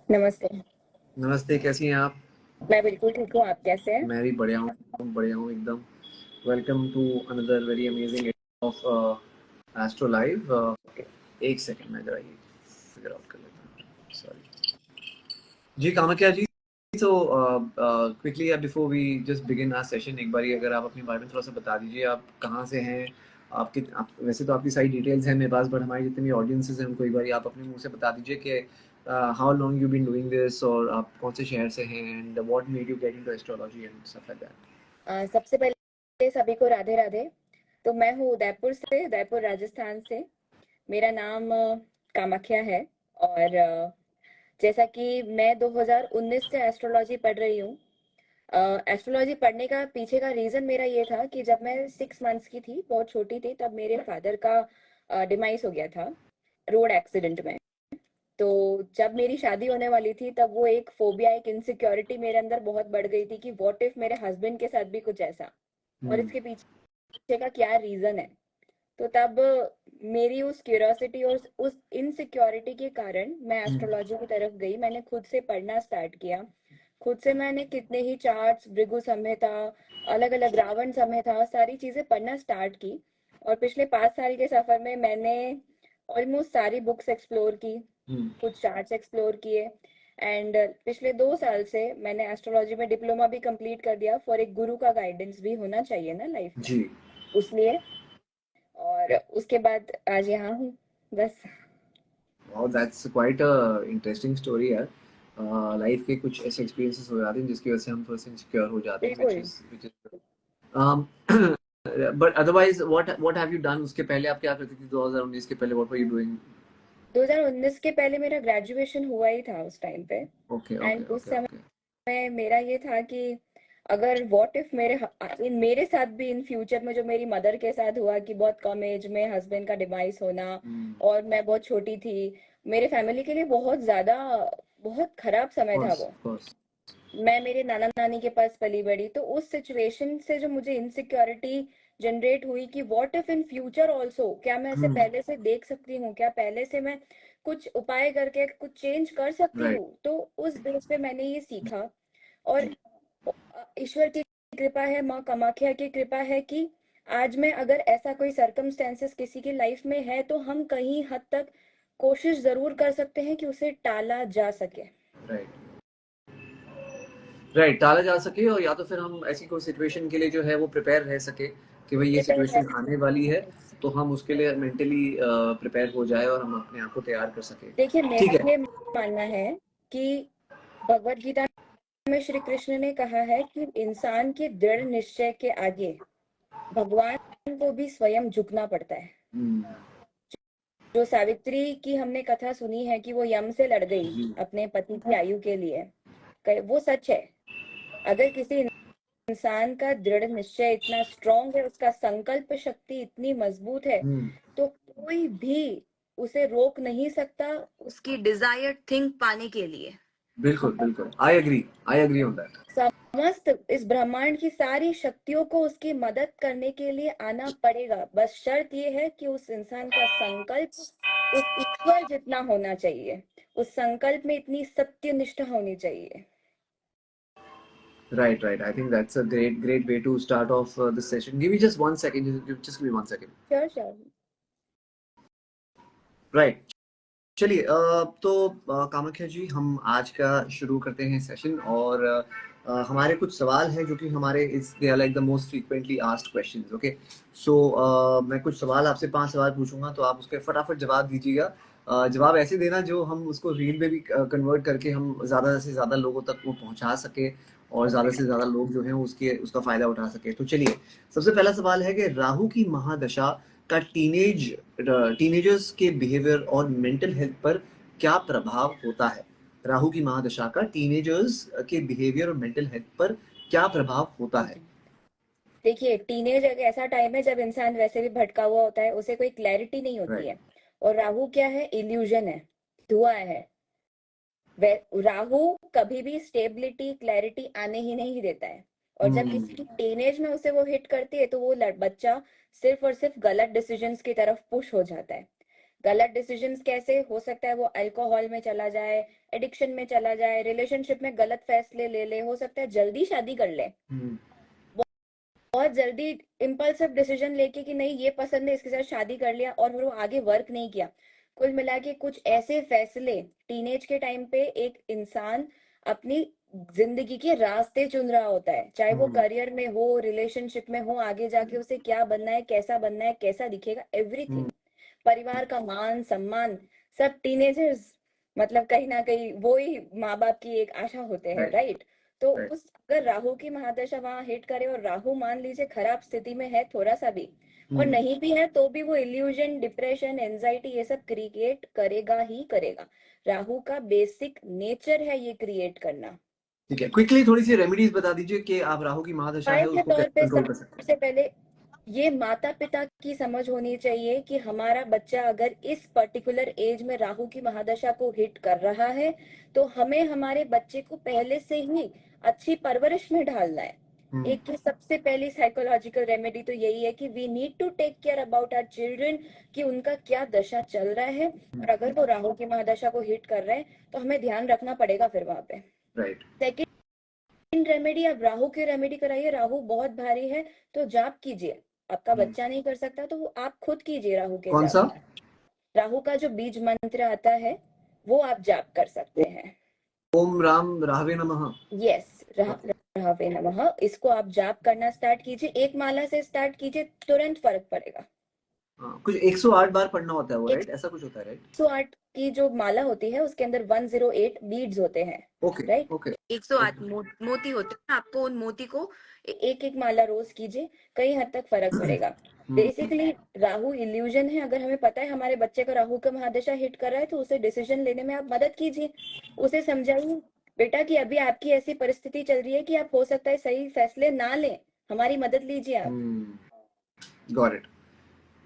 नमस्ते। नमस्ते, कैसी हैं आप? मैं बिल्कुल ठीक हूँ, आप कैसे हैं? मैं भी बढ़िया हूँ एकदम। Welcome to another very amazing of Astro Live. एक सेकंड में जरा ये फिगर आउट कर लेता हूँ। सॉरी जी, कामाख्या जी। तो quickly before we just begin our session, एक बारी अगर आप अपने बारे में थोड़ा सा बता दीजिए, आप कहाँ से हैं? वैसे तो आपकी सारी डिटेल्स हैं मेरे पास, बट हमारी जितनी भी ऑडियंसेस हैं उनको एक बारी आप अपने मुंह से बता दीजिए कि how long you been doing this, और आप कौन से शहर से हैं, and what made you get into astrology and stuff like that. सबसे पहले सभी को राधे राधे। तो मैं हूँ उदयपुर राजस्थान से। मेरा नाम कामाख्या है। और जैसा कि मैं 2019 से एस्ट्रोलॉजी पढ़ रही हूँ। एस्ट्रोलॉजी पढ़ने का पीछे का रीजन मेरा ये था कि जब मैं 6 मंथ्स की थी, बहुत छोटी थी, तब मेरे फादर का डिमाइस हो गया था रोड एक्सीडेंट में। तो जब मेरी शादी होने वाली थी, तब वो एक फोबिया, एक इनसिक्योरिटी मेरे अंदर बहुत बढ़ गई थी कि व्हाट इफ मेरे हस्बैंड के साथ भी कुछ ऐसा, और हम्म। इसके पीछे का क्या रीजन है। तो तब मेरी उस क्यूरियोसिटी और उस इनसिक्योरिटी के कारण मैं एस्ट्रोलॉजी की तरफ गई। मैंने खुद से पढ़ना स्टार्ट किया। खुद से मैंने कितने ही चार्ट्स, भृगु संहिता, अलग अलग रावण संहिता, सारी चीजें पढ़ना स्टार्ट की। और पिछले 5 साल के सफर में मैंने ऑलमोस्ट सारी बुक्स एक्सप्लोर की, हम्म। कुछ चार्ट्स एक्सप्लोर किए। एंड पिछले 2 साल से मैंने एस्ट्रोलॉजी में डिप्लोमा भी कंप्लीट कर दिया। फॉर एक गुरु का गाइडेंस भी होना चाहिए ना लाइफ में, जी। उसलिए। और उसके बाद आज यहाँ हूँ, बस। Wow, that's quite a interesting story यार। लाइफ के कुछ ऐसे एक्सपीरियंसेस हो जाते हैं जिसकी वजह से हम थोड़े से इनसिक्योर हो जाते हैं, बिल्कुल। which is but otherwise what have you done? उसके पहले आप क्या करती थी? 2019 के पहले व्हाट वर यू डूइंग? 2019 के पहले मेरा ग्रेजुएशन हुआ ही था उस टाइम पे। ओके, ओके, एंड उस ओके, समय ओके। में मेरा ये था कि अगर व्हाट इफ मेरे साथ भी इन फ्यूचर में जो मेरी मदर के साथ हुआ, कि बहुत कम एज में हस्बैंड का डिवाइस होना, हम्म। और मैं बहुत छोटी थी। मेरे फैमिली के लिए बहुत ज्यादा, बहुत खराब समय था कोर्स, वो। कोर्स। मैं मेरे नाना नानी के पास पली बड़ी, तो उस सिचुएशन से जो मुझे इनसिक्योरिटी जनरेट हुई कि what if in future also, क्या मैं इसे हम्म। पहले से देख सकती हूँ, क्या पहले से मैं कुछ उपाय करके कुछ चेंज कर सकती राइट। हूँ। तो उस बेस पे मैंने ये सीखा। और ईश्वर की कृपा है, माँ कामाख्या की कृपा है कि आज में अगर ऐसा कोई सर्कमस्टेंसेस किसी की लाइफ में है, तो हम कहीं हद तक कोशिश जरूर कर सकते हैं कि उसे टाला जा सके। राइट। राइट, टाला जा सके, और या तो फिर हम ऐसी कोई सिचुएशन के लिए जो है वो प्रिपेयर रह सके कि भाई ये प्रिपेयर सिचुएशन रह आने वाली है, Yes. तो हम उसके लिए मेंटली प्रिपेयर हो जाए और हम अपने आप को तैयार कर सके। देखिए, ठीक मेरा है। ये मानना है कि भगवत गीता में श्री कृष्ण ने कहा है कि इंसान के दृढ़ निश्चय के आगे भगवान को भी स्वयं झुकना पड़ता है। हम्म। जो सावित्री की हमने कथा सुनी है कि वो यम से लड़ गई जी। अपने पति की आयु के लिए, वो सच है। अगर किसी इंसान का दृढ़ निश्चय इतना स्ट्रांग है, उसका संकल्प शक्ति इतनी मजबूत है, हम्म। तो कोई भी उसे रोक नहीं सकता उसकी डिजायर्ड थिंग पाने के लिए। बिल्कुल, बिल्कुल, आई एग्री ऑन दैट। समस्त इस ब्रह्मांड की सारी शक्तियों को उसकी मदद करने के लिए आना पड़ेगा। बस शर्त यह है कि उस इंसान का संकल्प उस ईश्वर जितना होना चाहिए, उस संकल्प में इतनी सत्यनिष्ठा होनी चाहिए। Right, right. I think that's a great way to start off this session. Give me just 1 second. Just give me 1 second. Sure sure. Right. चलिए, तो कामाख्या जी, हम आज का शुरू करते हैं सेशन, और हमारे कुछ सवाल हैं जो कि हमारे इस they are like the most frequently asked questions. Okay, so मैं कुछ सवाल आपसे 5 सवाल पूछूंगा, तो आप उसके फटाफट जवाब दीजिएगा। जवाब ऐसे देना जो हम उसको रील में भी कन्वर्ट करके हम ज़्यादा से ज़्यादा लोगों तक वो पहुंचा सके, और ज़्यादा से ज़्यादा लोग जो हैं उसका फ़ायदा उठा सके। तो चलिए, सबसे पहला सवाल है कि राहु की महादशा का टीनेजर्स के बिहेवियर और मेंटल हेल्थ पर क्या प्रभाव होता है? राहु की महादशा का टीनेजर्स के बिहेवियर और मेंटल हेल्थ पर क्या प्रभाव होता है? देखिए, टीनेज एक ऐसा टाइम है जब इंसान वैसे भी भटका हुआ होता है, उसे कोई क्लैरिटी नहीं होती राइट। है। और राहु क्या है? इल्यूजन है, धुआं है। राहु कभी भी स्टेबिलिटी, क्लैरिटी आने ही नहीं देता है। और जब हम्म। किसी की टीनेज में उसे वो हिट करती है, तो वो बच्चा सिर्फ और सिर्फ गलत डिसीजंस की तरफ पुश हो जाता है। गलत डिसीजंस कैसे हो सकता है, वो अल्कोहल में चला जाए, एडिक्शन में चला जाए, रिलेशनशिप में गलत फैसले ले ले, हो सकता है जल्दी शादी कर ले, बहुत जल्दी इम्पल्सिव डिसीजन लेके कि नहीं ये पसंद है इसके साथ शादी कर लिया और वो आगे वर्क नहीं किया। कुल मिला के कुछ ऐसे फैसले टीनेज के टाइम पे एक इंसान अपनी जिंदगी के रास्ते चुन रहा होता है, चाहे वो करियर में हो, रिलेशनशिप में हो, आगे जाके उसे क्या बनना है, कैसा दिखेगा, एवरीथिंग, परिवार का मान सम्मान, सब टीनेजर्स मतलब कहीं ना कहीं वो ही माँ बाप की एक आशा होते हैं, राइट। तो उस अगर राहु की महादशा वहां हिट करे और राहु मान लीजिए खराब स्थिति में है थोड़ा सा भी, और नहीं भी है तो भी वो इल्यूजन, डिप्रेशन, एंजाइटी ये सब क्रिएट करेगा ही करेगा। राहु का बेसिक नेचर है ये क्रिएट करना। ठीक है, क्विकली थोड़ी सी रेमेडीज बता दीजिए कि आप राहु की महादशा है उसको कैसे कंट्रोल कर सकते हैं। सबसे पहले ये माता पिता की समझ होनी चाहिए कि हमारा बच्चा अगर इस पर्टिकुलर एज में राहु की महादशा को हिट कर रहा है तो हमें हमारे बच्चे को पहले से ही अच्छी परवरिश में ढालना है। एक सबसे पहली साइकोलॉजिकल रेमेडी तो यही है कि we need to take care about our children, कि उनका क्या दशा चल रहा है, और अगर वो राहु की महादशा को हिट कर रहे हैं तो हमें ध्यान रखना पड़ेगा फिर वहां पे। राइट। सेकेंड रेमेडी, आप राहु की रेमेडी कराइए, राहु बहुत भारी है तो जाप कीजिए, आपका बच्चा नहीं कर सकता तो आप खुद कीजिए राहु के कौन सा? राहु का जो बीज मंत्र आता है वो आप जाप कर सकते हैं। ओम राम राहवे नमः। यस, राहवे नमः, इसको आप जाप करना स्टार्ट कीजिए, एक माला से स्टार्ट कीजिए, तुरंत फर्क पड़ेगा। कुछ 108 बार पढ़ना होता है वो, राइट? ऐसा कुछ होता है, राइट? 108 की जो माला होती है उसके अंदर 108 बीड्स होते हैं, राइट? 108 मोती होते हैं, आपको उन मोती को एक एक माला रोज कीजिए, कई हद तक फर्क पड़ेगा। बेसिकली राहु इल्यूजन है, अगर हमें पता है हमारे बच्चे का राहु का महादशा हिट कर रहा है तो उसे डिसीजन लेने में आप मदद कीजिए, उसे समझाइए बेटा कि अभी आपकी ऐसी परिस्थिति चल रही है कि आप हो सकता है सही फैसले ना लें, हमारी मदद लीजिए आप। Got it,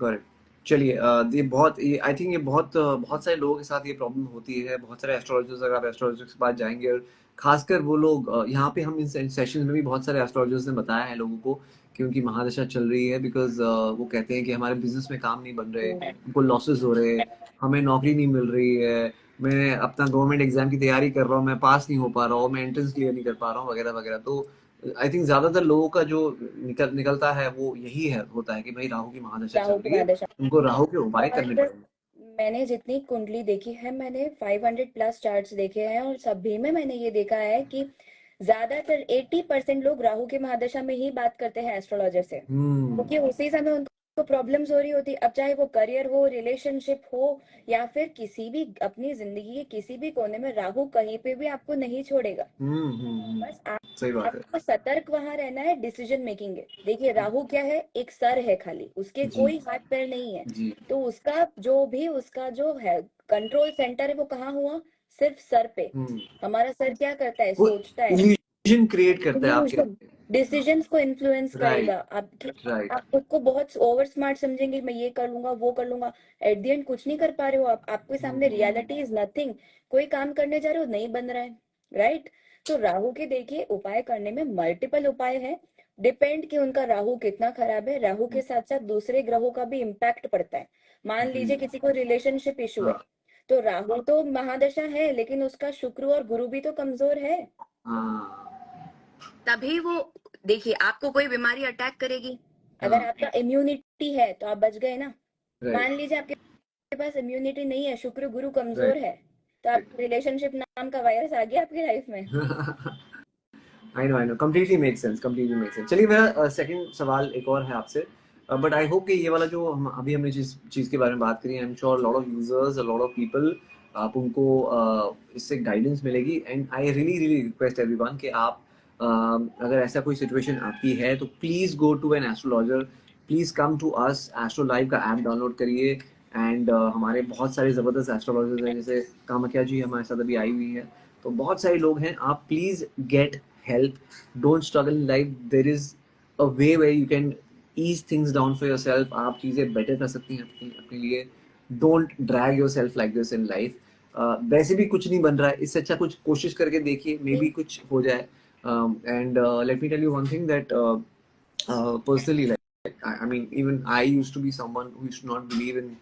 got it. चलिए, ये बहुत, ये आई थिंक ये बहुत बहुत सारे लोगों के साथ ये प्रॉब्लम होती है, बहुत सारे एस्ट्रोलॉजर्स, अगर आप एस्ट्रोलॉजर्स के पास जाएंगे, और खासकर वो लोग यहाँ पे हम इन सेशंस में भी बहुत सारे एस्ट्रोलॉजर्स ने बताया है लोगों को कि उनकी महादशा चल रही है, बिकॉज वो कहते हैं कि हमारे बिजनेस में काम नहीं बन रहे, उनको लॉसेस हो रहे, हमें नौकरी नहीं मिल रही है, मैं अपना गवर्नमेंट एग्जाम की तैयारी कर रहा हूँ, मैं पास नहीं हो पा रहा हूँ, मैं एंट्रेंस क्लियर नहीं कर पा रहा हूँ, वगैरह वगैरह। तो आई थिंक ज्यादातर लोगों का जो निकलता है वो यही है, होता है कि भाई राहु की महादशा चल रही है, उनको राहु के उपाय करने पड़ेंगे। मैंने जितनी कुंडली देखी है, मैंने 500 प्लस चार्ट्स देखे हैं और सभी में मैंने ये देखा है कि ज्यादातर 80% लोग राहु की महादशा में ही बात करते हैं एस्ट्रोलॉजर से, क्योंकि उसी समय उनको प्रॉब्लम्स हो रही होती, अब चाहे वो करियर हो, रिलेशनशिप हो, या फिर किसी भी अपनी जिंदगी के किसी भी कोने में राहु कहीं पे भी आपको नहीं छोड़ेगा। बस आपको सतर्क वहां रहना है डिसीजन मेकिंग है। देखिए राहु क्या है, एक सर है खाली, उसके कोई हाथ पैर नहीं है, तो उसका जो है कंट्रोल सेंटर है वो कहाँ हुआ, सिर्फ सर पे। हमारा सर क्या करता है, सोचता है, इल्यूजन क्रिएट करता है आपके डिसीजंस को इन्फ्लुएंस करेगा। आप खुद को बहुत ओवर स्मार्ट समझेंगे, मैं ये कर लूंगा वो कर लूंगा, एट द एंड कुछ नहीं कर पा रहे हो आप, आपके सामने रियलिटी इज नथिंग, कोई काम करने जा रहे हो नहीं बन रहा है, राइट। तो राहु के देखिए उपाय करने में मल्टीपल उपाय है, डिपेंड कि उनका राहु कितना खराब है, राहु के साथ साथ दूसरे ग्रहों का भी इम्पैक्ट पड़ता है। मान लीजिए किसी को रिलेशनशिप इशू है तो राहु तो महादशा है लेकिन उसका शुक्र और गुरु भी तो कमजोर है, तभी वो देखिए आपको कोई बीमारी अटैक करेगी। अगर आपका इम्यूनिटी है तो आप बच गए ना। मान लीजिए आपके पास इम्यूनिटी नहीं है, शुक्र गुरु कमजोर है, तो आप रिलेशनशिप नाम का वायरस आ गया आपकी लाइफ में। I know, completely makes sense, completely makes sense. चलिए, मेरा सेकंड सवाल एक और है आपसे, बट आई होप कि ये वाला जो हम अभी हमने जिस चीज़ के बारे में बात करी, I am sure lot of users, lot of people, आप उनको इससे गाइडेंस मिलेगी, and I really request everyone कि आप अगर ऐसा कोई सिचुएशन आपकी है तो please go to an astrologer, please come to us, Astro Live का ऐप डाउनलोड करिए, एंड हमारे बहुत सारे ज़बरदस्त एस्ट्रोलॉजर्स हैं, जैसे कामाख्या जी हमारे साथ अभी आई हुई है, तो बहुत सारे लोग हैं, आप please get help, don't struggle in life, there is a way where you can ease things down for yourself, आप चीज़ें better कर सकती हैं अपने लिए, don't drag yourself like this in life, वैसे भी कुछ नहीं बन रहा है, इससे अच्छा कुछ कोशिश करके देखिए, मे बी कुछ हो जाए, and let me tell you one thing that personally, like I mean, even I used to be someone who used to not believe in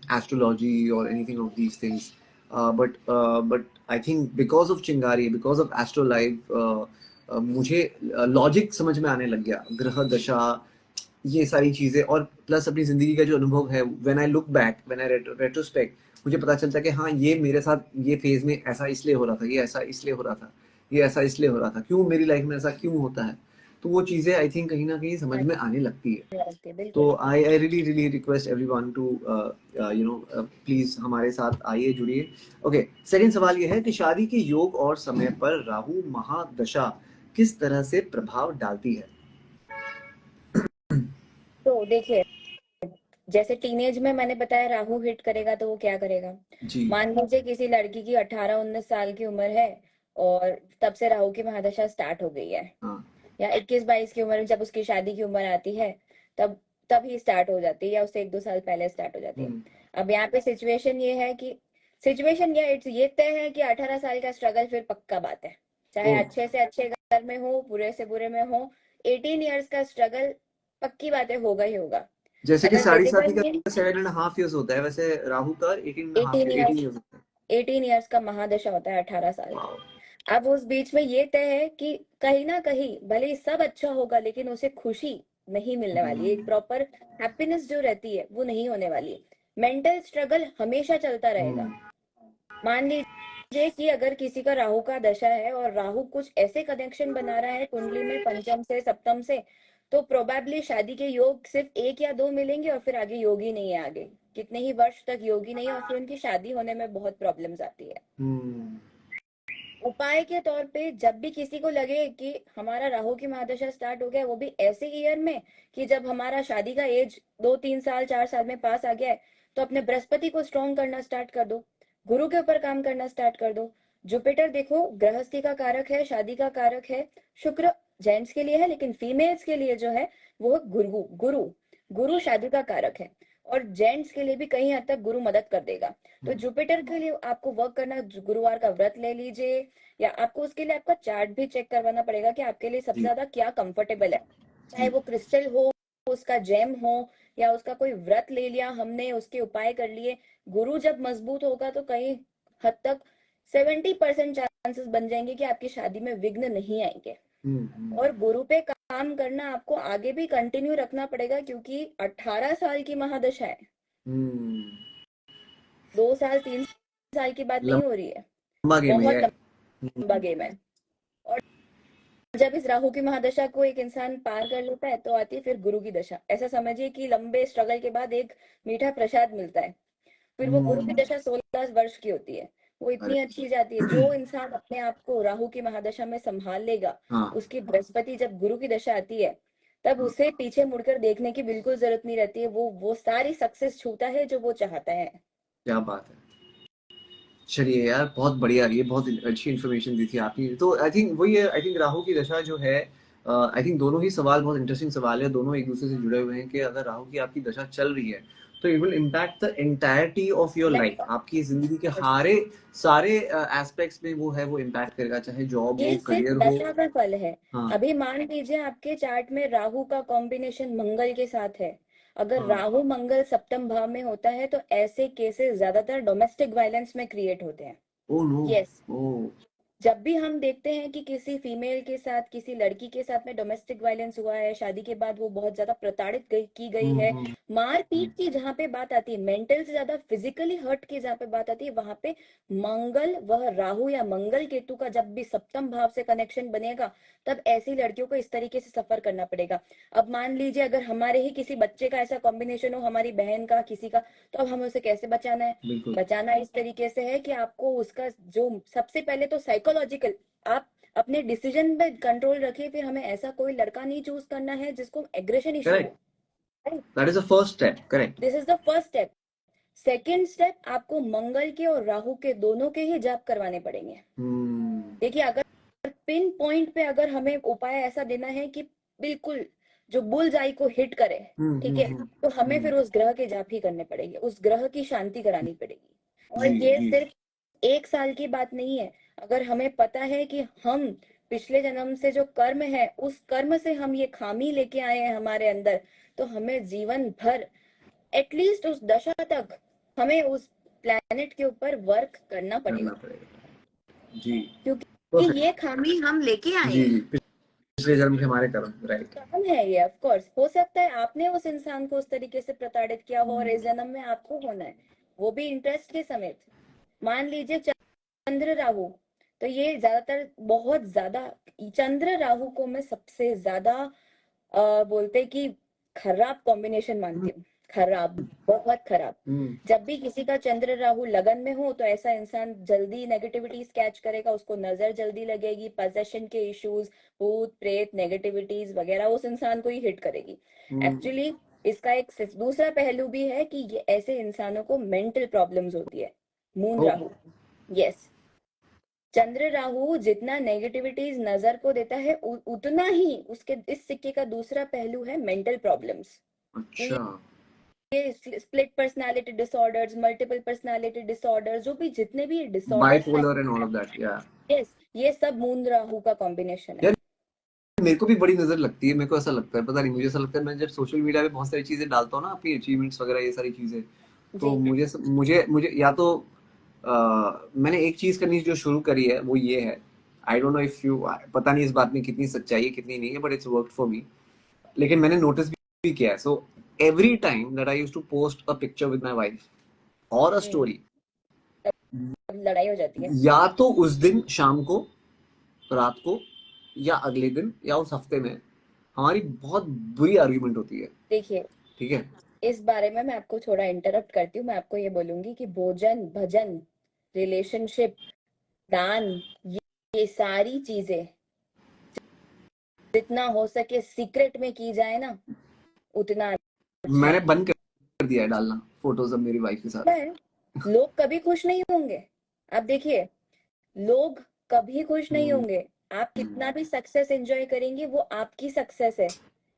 astrology or anything of these things. But I think because of चिंगारी, because of astrolife, मुझे logic समझ में आने लग गया, ग्रह दशा, ये सारी चीजें, और प्लस अपनी जिंदगी का जो अनुभव है, when I look back, when I retrospect, मुझे पता चलता है कि हाँ, ये मेरे साथ ये फेज में ऐसा इसलिए हो रहा था, ये ऐसा इसलिए हो रहा था, ये ऐसा इसलिए हो रहा था, क्यों मेरी लाइफ में ऐसा क्यों होता है। तो वो चीजें आई थिंक कहीं ना कहीं समझ में आने लगती है। तो I really really request everyone to please हमारे साथ आइए, जुड़िए। ओके, सेकंड सवाल ये है कि शादी के योग और समय पर राहु महादशा किस तरह से प्रभाव डालती है। तो देखिए, जैसे टीनेज में मैंने बताया राहु हिट करेगा तो वो क्या करेगा। मान लीजिए किसी लड़की की 18-19 साल की उम्र है और तब से राहु की महादशा स्टार्ट हो गई है, या 21-22 की उम्र में जब उसकी शादी की उम्र आती है तब ही स्टार्ट हो जाती है, या उससे 1-2 साल पहले स्टार्ट हो जाती है। अब यहाँ पे सिचुएशन ये है कि ये तय है कि 18 साल का स्ट्रगल फिर पक्का बात है, चाहे अच्छे से अच्छे घर में हो, बुरे से बुरे में हो, 18 ईयर्स का स्ट्रगल पक्की बात है, होगा ही होगा। जैसे कि साढ़े साथी का 7.5 years होता है, वैसे राहु का 18 ईयर्स का महादशा होता है, 18 साल का। अब उस बीच में ये तय है कि कहीं ना कहीं भले ही सब अच्छा होगा, लेकिन उसे खुशी नहीं मिलने वाली है, एक प्रॉपर हैप्पीनेस जो रहती है वो नहीं होने वाली है। मेंटल स्ट्रगल हमेशा चलता रहेगा। मान लीजिए कि अगर किसी का राहु का दशा है और राहु कुछ ऐसे कनेक्शन बना रहा है कुंडली में पंचम से सप्तम से, तो प्रोबेबली शादी के योग सिर्फ 1 या 2 मिलेंगे और फिर आगे योग ही नहीं है, आगे कितने ही वर्ष तक योग ही नहीं है, और फिर उनकी शादी होने में बहुत प्रॉब्लम्स आती है। उपाय के तौर पे जब भी किसी को लगे कि हमारा राहु की महादशा स्टार्ट हो गया, वो भी ऐसे ईयर में कि जब हमारा शादी का एज 2-3 साल 4 साल में पास आ गया है, तो अपने बृहस्पति को स्ट्रॉन्ग करना स्टार्ट कर दो, गुरु के ऊपर काम करना स्टार्ट कर दो। जुपिटर देखो गृहस्थी का कारक है, शादी का कारक है। शुक्र जेंट्स के लिए है, लेकिन फीमेल्स के लिए जो है वो गुरु शादी का कारक है, और जेंट्स के लिए भी कहीं हद तक गुरु मदद कर देगा। तो जुपिटर के लिए आपको वर्क करना, गुरुवार का व्रत ले लीजिए, या आपको उसके लिए आपका चार्ट भी चेक करवाना पड़ेगा कि आपके लिए सबसे ज्यादा क्या कंफर्टेबल है, चाहे वो क्रिस्टल हो, उसका जेम हो, या उसका कोई व्रत ले लिया हमने, उसके उपाय कर लिए। गुरु जब मजबूत होगा तो कहीं हद तक 70% चांसेस बन जाएंगे कि आपकी शादी में विघ्न नहीं आएंगे। और गुरु पे काम करना आपको आगे भी कंटिन्यू रखना पड़ेगा, क्योंकि 18 साल की महादशा है, 2 साल 3 साल की बात नहीं हो रही है, बहुत लंबा गेम है। और जब इस राहु की महादशा को एक इंसान पार कर लेता है तो आती है फिर गुरु की दशा। ऐसा समझिए कि लंबे स्ट्रगल के बाद एक मीठा प्रसाद मिलता है, फिर वो गुरु की दशा 16 वर्ष की होती है, वो इतनी अच्छी जाती है। जो इंसान अपने आप को राहु की महादशा में संभाल लेगा, उसकी बृहस्पति जब गुरु की दशा आती है, तब उसे पीछे मुड़कर देखने की बिल्कुल जरूरत नहीं रहती है, वो सारी सक्सेस छूता है जो वो चाहता है। क्या बात है। चलिए यार, बहुत बढ़िया, ये बहुत अच्छी इन्फॉर्मेशन दी थी आपने। तो आई थिंक वही है, आई थिंक राहु की दशा जो है, आई थिंक दोनों ही सवाल बहुत इंटरेस्टिंग सवाल है, दोनों एक दूसरे से जुड़े हुए हैं कि अगर राहु की आपकी दशा चल रही है तो it will impact the entirety of your life, आपकी जिंदगी के सारे एस्पेक्ट्स में वो है, वो इम्पैक्ट करेगा, चाहे जॉब हो, करियर हो। दशा का फल है। अभी मान लीजिए आपके चार्ट में राहु का कॉम्बिनेशन मंगल के साथ है, अगर राहु मंगल सप्तम भाव में होता है तो ऐसे केसेस ज्यादातर डोमेस्टिक वायलेंस में क्रिएट होते हैं। यस, जब भी हम देखते हैं कि किसी फीमेल के साथ, किसी लड़की के साथ में डोमेस्टिक वायलेंस हुआ है, शादी के बाद वो बहुत ज्यादा प्रताड़ित की गई है, मारपीट की जहाँ पे बात आती है, मेंटल से ज्यादा फिजिकली हर्ट की जहाँ पे बात आती है, वहां पे मंगल, वह राहु या मंगल केतु का जब भी सप्तम भाव से कनेक्शन बनेगा, तब ऐसी लड़कियों को इस तरीके से सफर करना पड़ेगा। अब मान लीजिए अगर हमारे ही किसी बच्चे का ऐसा कॉम्बिनेशन हो, हमारी बहन का, किसी का, तो अब हमें उसे कैसे बचाना है। बचाना इस तरीके से है कि आपको उसका जो सबसे पहले तो साइकोलॉजिकल, आप अपने डिसीजन पे कंट्रोल रखिए, फिर हमें ऐसा कोई लड़का नहीं चूज करना है जिसको एग्रेशन इशू हो। That is the first step, correct. This is the first step. Second step, आपको मंगल के और राहु के दोनों के ही जाप करवाने पड़ेंगे। देखिए, अगर पिन पॉइंट पे अगर हमें उपाय ऐसा देना है कि बिल्कुल जो बुलजाई को हिट करे, ठीक है, तो हमें फिर उस ग्रह के जाप ही करने पड़ेंगे, उस ग्रह की शांति करानी पड़ेगी। और ये सिर्फ 1 साल की बात नहीं है। अगर हमें पता है कि हम पिछले जन्म से जो कर्म है, उस कर्म से हम ये खामी लेके आए हैं हमारे अंदर, तो हमें जीवन भर एटलीस्ट उस दशा तक हमें उस प्लेनेट के ऊपर वर्क करना करना पड़ेगा, पड़ेगा जी। क्योंकि परफेक्ट। ये खामी हम लेके आए जी हैं। जी, पिछले जन्म के हमारे कर्म, राइट। काम है ये, ऑफ कोर्स। हो सकता है आपने उस इंसान को उस तरीके से प्रताड़ित किया हो और इस जन्म में आपको होना है, वो भी इंटरेस्ट के समेत। मान लीजिए चंद्र राहु, तो ये ज्यादातर बहुत ज्यादा, चंद्र राहु को मैं सबसे ज्यादा बोलते कि खराब कॉम्बिनेशन मानती हूँ। खराब, बहुत खराब। जब भी किसी का चंद्र राहु लगन में हो तो ऐसा इंसान जल्दी नेगेटिविटीज कैच करेगा, उसको नजर जल्दी लगेगी, पोजेशन के इश्यूज, भूत प्रेत नेगेटिविटीज वगैरह उस इंसान को ही हिट करेगी। एक्चुअली इसका एक दूसरा पहलू भी है कि ये ऐसे इंसानों को मेंटल प्रॉब्लम्स होती है। Moon Rahu, yes. चंद्र राहु जितना नेगेटिविटीज नजर को देता है उतना ही उसके इस सिक्के का दूसरा पहलू है मेंटल प्रॉब्लम्स। अच्छा। ये split personality disorders, multiple personality disorders, जो भी जितने भी डिसऑर्डर्स हैं, bipolar and all of that, या यस, ये सब मून राहु का कॉम्बिनेशन है। यार मेरे को भी बड़ी नजर लगती है, मेरे को ऐसा लगता है, पता नहीं, मुझे ऐसा लगता है, मैं जब सोशल मीडिया पे बहुत सारी चीजें डालता हूँ ना, अपनी अचीवमेंट्स वगैरह ये सारी चीजें, तो जी। मुझे मुझे मुझे या तो मैंने एक चीज करनी जो शुरू करी है वो ये है, I don't know if you, पता नहीं इस बात में कितनी सच्चाई है कितनी नहीं है, but it's worked for me. लेकिन मैंने नोटिस भी किया है, so every time that I used to post a picture with my wife और अ स्टोरी, अब लड़ाई हो जाती है। या तो उस दिन शाम को, रात को, या अगले दिन, या उस हफ्ते में हमारी बहुत बुरी आर्ग्यूमेंट होती है। देखिए, ठीक है। इस बारे में मैं आपको थोड़ा इंटरप्ट करती हूँ। मैं आपको ये बोलूंगी कि भोजन, भजन, रिलेशनशिप, दान, ये सारी चीजें जितना हो सके सीक्रेट में की जाए ना, उतना अच्छा मैंने है। बंद कर दिया है डालना फोटोज अब मेरी वाइफ के साथ। है, लोग कभी खुश नहीं होंगे। आप देखिए, लोग कभी खुश नहीं हम्म, होंगे। आप कितना भी सक्सेस एंजॉय करेंगे, वो आपकी सक्सेस है।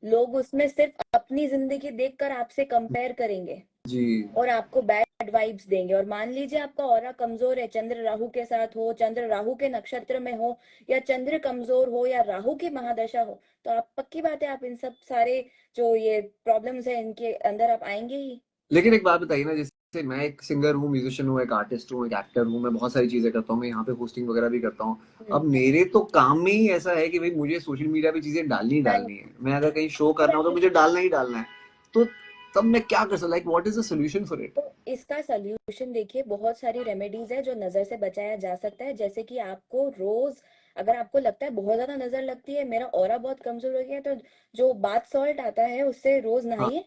लोग उसमें सिर्फ अपनी जिंदगी देखकर आपसे कंपेयर करेंगे जी। और आपको बैड वाइब्स देंगे। और मान लीजिए आपका ऑरा कमजोर है, चंद्र राहु के साथ हो, चंद्र राहु के नक्षत्र में हो, या चंद्र कमजोर हो, या राहु की महादशा हो, तो आप पक्की बात है आप इन सब सारे जो ये प्रॉब्लम्स है इनके अंदर आप आएंगे ही। लेकिन एक बात बताइए ना, जैसे मैं एक सिंगर हूँ, म्यूजिशियन हूँ, एक आर्टिस्ट हूँ, एक एक्टर हूँ, मैं बहुत सारी चीजें करता हूँ, मैं यहाँ पे होस्टिंग वगैरह भी करता हूँ। अब मेरे तो काम में ही ऐसा है कि भाई मुझे सोशल मीडिया पे चीजें डालनी ही डालनी है, मैं अगर कहीं शो कर रहा हूँ तो मुझे डालना ही डालना है, तो तब मैं क्या कर सकता, like what is the solution for it? तो इसका सोल्यूशन देखिए, बहुत सारी रेमेडीज है जो नजर से बचाया जा सकता है। जैसे कि आपको रोज, अगर आपको लगता है बहुत ज्यादा नजर लगती है, मेरा ऑरा बहुत कमजोर हो गया है, तो जो बाथ सॉल्ट आता है उससे रोज हाँ नहाइए।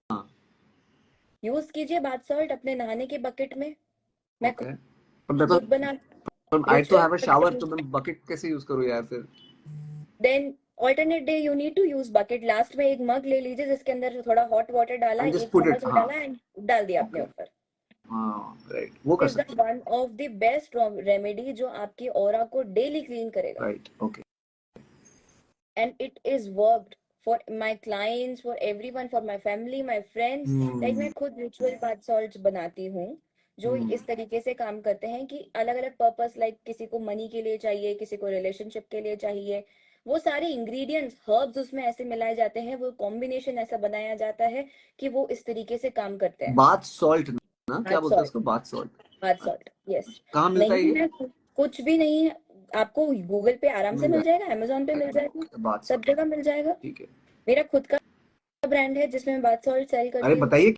हाँ। यूज कीजिए बाथ सॉल्ट अपने नहाने के बकेट में। मैं ओके, पर मैं खुद बना तो आई तो हैव अ शावर, रिचुअल। तो मैं बकेट कैसे यूज करूँ यार फिर? Then alternate day you need to use bucket. Last में एक मग ले लीजिए जिसके अंदर थोड़ा हॉट वाटर डाला, एंड जस्ट एक पुट चम्मच इट, में हाँ। डाला एंड डाल दिया अपने ओके, ऊपर। हाँ राइट, वो कर इज द सकते हैं। One of the best remedy जो आपकी ऑरा को डेली क्लीन करेगा। Right, okay. And it is worked for my clients, for everyone, for my family, my friends. Like मैं खुद रिचुअल बाथ सॉल्ट्स बनाती हूँ जो इस तरीके से काम करते हैं कि अलग अलग पर्पस, लाइक किसी को मनी के लिए चाहिए, किसी को रिलेशनशिप के लिए चाहिए, वो सारे इंग्रेडिएंट्स, हर्ब्स उसमें ऐसे मिलाए जाते हैं, वो कॉम्बिनेशन ऐसा बनाया जाता है कि वो इस तरीके से काम करते हैं। बाथ सॉल्ट ना, क्या बाथ बोलते हैं सॉल्ट, उसको, bath salt? Bath salt, yes. कहाँ मिलता है नहीं ये? है, कुछ भी नहीं है, आपको गूगल पे आराम से मिल मिल जाएगा, अमेजोन पे मिल जाएगा, जाएगा, ओके, बाथ सब सॉल्ट, जगह मिल जाएगा। ठीक है। मेरा खुद का ब्रांड है जिसमें मैं बाथ सॉल्ट सेल अरे करती हूँ। बताइए,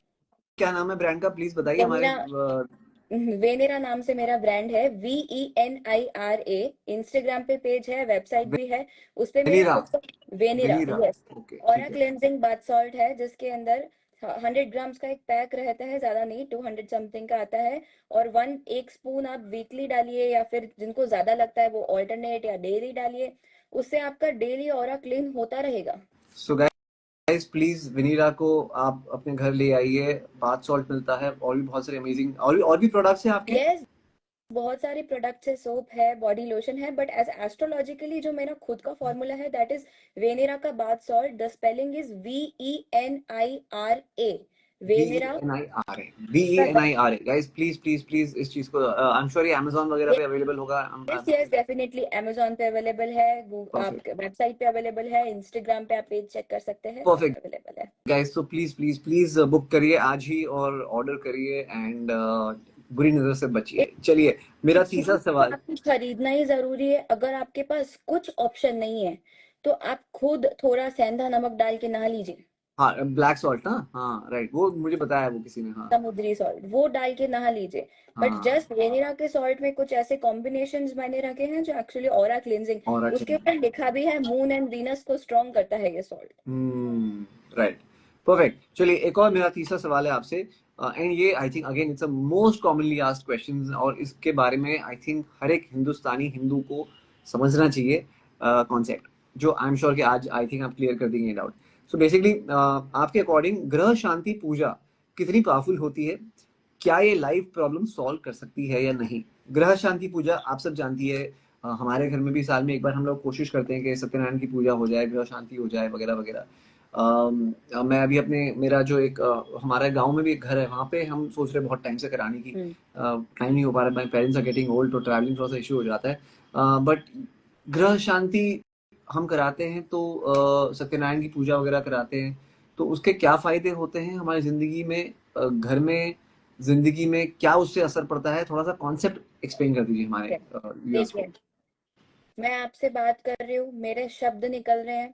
क्या नाम है ब्रांड का, प्लीज बताइए हमारे वेनिरा, वेनेरा नाम से मेरा ब्रांड है, VENIRA। इंस्टाग्राम पे पेज है, वेबसाइट भी है, उस पे मेरा वेनिरा। खुद का वेनेरा, वेनिरा, यस। ओके ऑरा ठीक है। क्लेंजिंग बाथ सॉल्ट है जिसके अंदर 100 ग्राम्स का एक पैक रहता है, ज्यादा नहीं, 200 समथिंग का आता है। और एक स्पून आप वीकली डालिए, या फिर जिनको ज्यादा लगता है वो ऑल्टरनेट या डेली डालिए। उससे आपका डेली ऑरा क्लीन होता रहेगा। सो गाइस प्लीज वेनिरा को आप अपने घर ले आइए, बाथ सॉल्ट मिलता है, और भी बहुत सारे अमेजिंग और भी प्रोडक्ट्स हैं आपके। यस, बहुत सारे प्रोडक्ट्स है, सोप है, बॉडी लोशन है, बट एज एस्ट्रोलॉजिकली जो मेरा खुद का फॉर्मूला है दैट इज वेनेरा का bath salt. The spelling is VENIRA। वेनिरा VENIRA, VENIRA, guys please please please इस चीज को, आई एम श्योर ये Amazon वगैरह पे अवेलेबल होगा। यस यस डेफिनेटली अमेजोन पे अवेलेबल है, आप परफेक्ट वेबसाइट पे अवेलेबल है, इंस्टाग्राम पे आप पेज चेक कर सकते हैं, सब परफेक्ट अवेलेबल है। गाइस, तो प्लीज प्लीज प्लीज बुक करिए आज ही और ऑर्डर करिए एंड बुरी नजर से बचिए। चलिए मेरा एक तीसरा चीज तो सवाल। आपको खरीदना ही जरूरी है, अगर आपके पास कुछ ऑप्शन नहीं है तो आप खुद थोड़ा सेंधा नमक डाल के नहा लीजिए। हाँ, ब्लैक सॉल्ट ना, हाँ राइट, वो मुझे बताया वो किसी ने, हाँ समुद्री सॉल्ट वो डाल के नहा लीजिए। बट हाँ। जस्ट वेनिला के सॉल्ट में कुछ ऐसे कॉम्बिनेशंस मैंने रखे हैं जो एक्चुअली ऑरा क्लींजिंग, और उसके ऊपर लिखा भी है मून एंड वीनस को स्ट्रॉन्ग करता है ये सॉल्ट। Right, perfect. चलिए एक और मेरा तीसरा सवाल है आपसे, एंड ये I think again it's a most commonly asked question, और इसके बारे में आई थिंक हर एक हिंदुस्तानी हिंदू को समझना चाहिए कॉन्सेप्ट, जो आई एम श्योर कि आज आई थिंक आप क्लियर कर देंगे डाउट। सो बेसिकली आपके अकॉर्डिंग ग्रह शांति पूजा कितनी पावरफुल होती है? क्या ये लाइफ प्रॉब्लम सॉल्व कर सकती है या नहीं? ग्रह शांति पूजा आप सब जानती है, हमारे घर में भी साल में एक बार हम लोग कोशिश करते हैं कि सत्यनारायण की पूजा हो जाए, ग्रह शांति हो जाए वगैरह वगैरह। मैं अभी अपने मेरा जो एक हमारे गांव में भी एक घर है, वहाँ पे हम सोच रहे हैं बहुत टाइम से कराने की, टाइम नहीं हो पा रहा, my parents are getting old, तो ट्रैवलिंग थोड़ा सा इशू हो जाता है। बट ग्रह शांति हम कराते हैं तो सत्यनारायण की पूजा वगैरह कराते हैं, तो उसके क्या फायदे होते हैं हमारी जिंदगी में, घर में, जिंदगी में क्या उससे असर पड़ता है? थोड़ा सा कॉन्सेप्ट एक्सप्लेन कर दीजिए हमारे व्यूअर्स को। देखिए, मैं आपसे बात कर रही हूँ, मेरे शब्द निकल रहे हैं,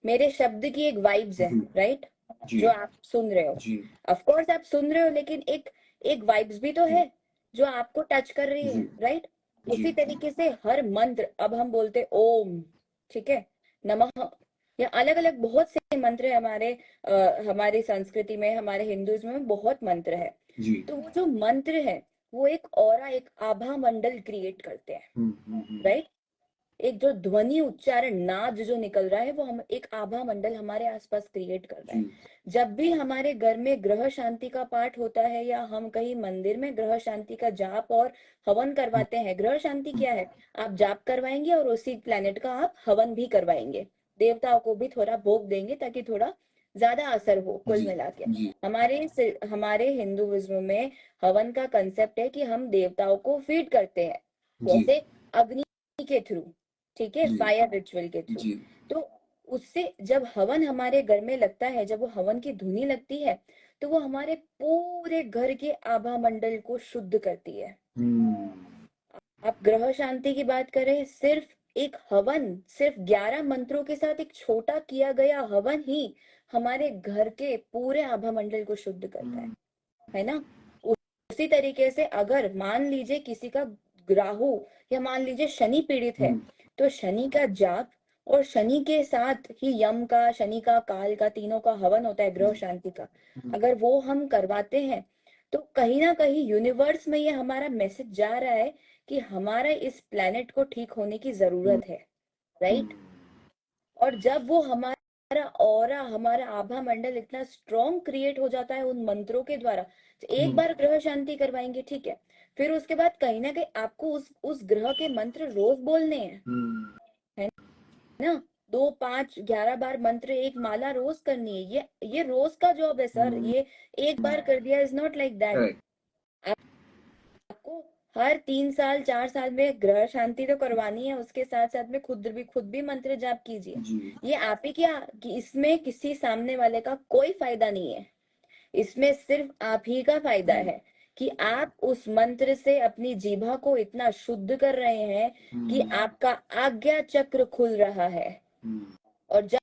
मेरे शब्द की एक वाइब्स है, जी राइट, जी जो आप सुन रहे हो। जी ऑफ कोर्स आप सुन रहे हो, लेकिन एक एक वाइब्स भी तो जी है जो आपको टच कर रही जी है, राइट। जी उसी तरीके से हर मंत्र, अब हम बोलते ओम, ठीक है, नमः, या अलग अलग बहुत से मंत्र है हमारे हमारी संस्कृति में, हमारे हिंदुइज्म में बहुत मंत्र है। जी। तो वो जो मंत्र है वो एक ऑरा, एक आभा मंडल क्रिएट करते हैं, राइट। एक जो ध्वनि उच्चारण नाद जो निकल रहा है वो हम एक आभा मंडल हमारे आसपास क्रिएट कर रहा है। जी जब भी हमारे घर में ग्रह शांति का पाठ होता है या हम कहीं मंदिर में ग्रह शांति का जाप और हवन करवाते हैं, ग्रह शांति क्या है, आप जाप करवाएंगे और उसी प्लेनेट का आप हवन भी करवाएंगे, देवताओं को भी थोड़ा भोग देंगे ताकि थोड़ा ज्यादा असर हो। कुल जी मिला के जी हमारे हिंदुइज्म में हवन का कंसेप्ट है कि हम देवताओं को फीड करते हैं, जी कैसे, अग्नि के थ्रू, ठीक है, जी फायर रिचुअल के थ्रू। जी तो उससे जब हवन हमारे घर में लगता है, जब वो हवन की धुनी लगती है, तो वो हमारे पूरे घर के आभा मंडल को शुद्ध करती है। आप ग्रह शांति की बात करें, सिर्फ एक हवन, सिर्फ 11 मंत्रों के साथ एक छोटा किया गया हवन ही हमारे घर के पूरे आभा मंडल को शुद्ध करता है ना। उसी तरीके से अगर मान लीजिए किसी का राहु या मान लीजिए शनि पीड़ित है, तो शनि का जाप और शनि के साथ ही यम का, शनि का, काल का, तीनों का हवन होता है ग्रह शांति का, अगर वो हम करवाते हैं तो कहीं ना कहीं यूनिवर्स में ये हमारा मैसेज जा रहा है कि हमारा इस प्लेनेट को ठीक होने की जरूरत है, राइट। और जब वो हमारा ऑरा, हमारा आभा मंडल इतना स्ट्रॉन्ग क्रिएट हो जाता है उन मंत्रों के द्वारा, तो एक बार ग्रह शांति करवाएंगे, ठीक है, फिर उसके बाद कहीं ना कहीं आपको उस ग्रह के मंत्र रोज बोलने हैं, है ना। 2, 5, 11 बार मंत्र, एक माला रोज करनी है, ये रोज का जॉब है सर, ये एक बार कर दिया is not like that. Correct. आपको हर 3 साल 4 साल में ग्रह शांति तो करवानी है, उसके साथ साथ में खुद भी मंत्र जाप कीजिए। जी ये आप ही क्या कि इसमें किसी सामने वाले का कोई फायदा नहीं है, इसमें सिर्फ आप ही का फायदा जी है कि आप उस मंत्र से अपनी जीभा को इतना शुद्ध कर रहे हैं कि आपका आज्ञा चक्र खुल रहा है। और जब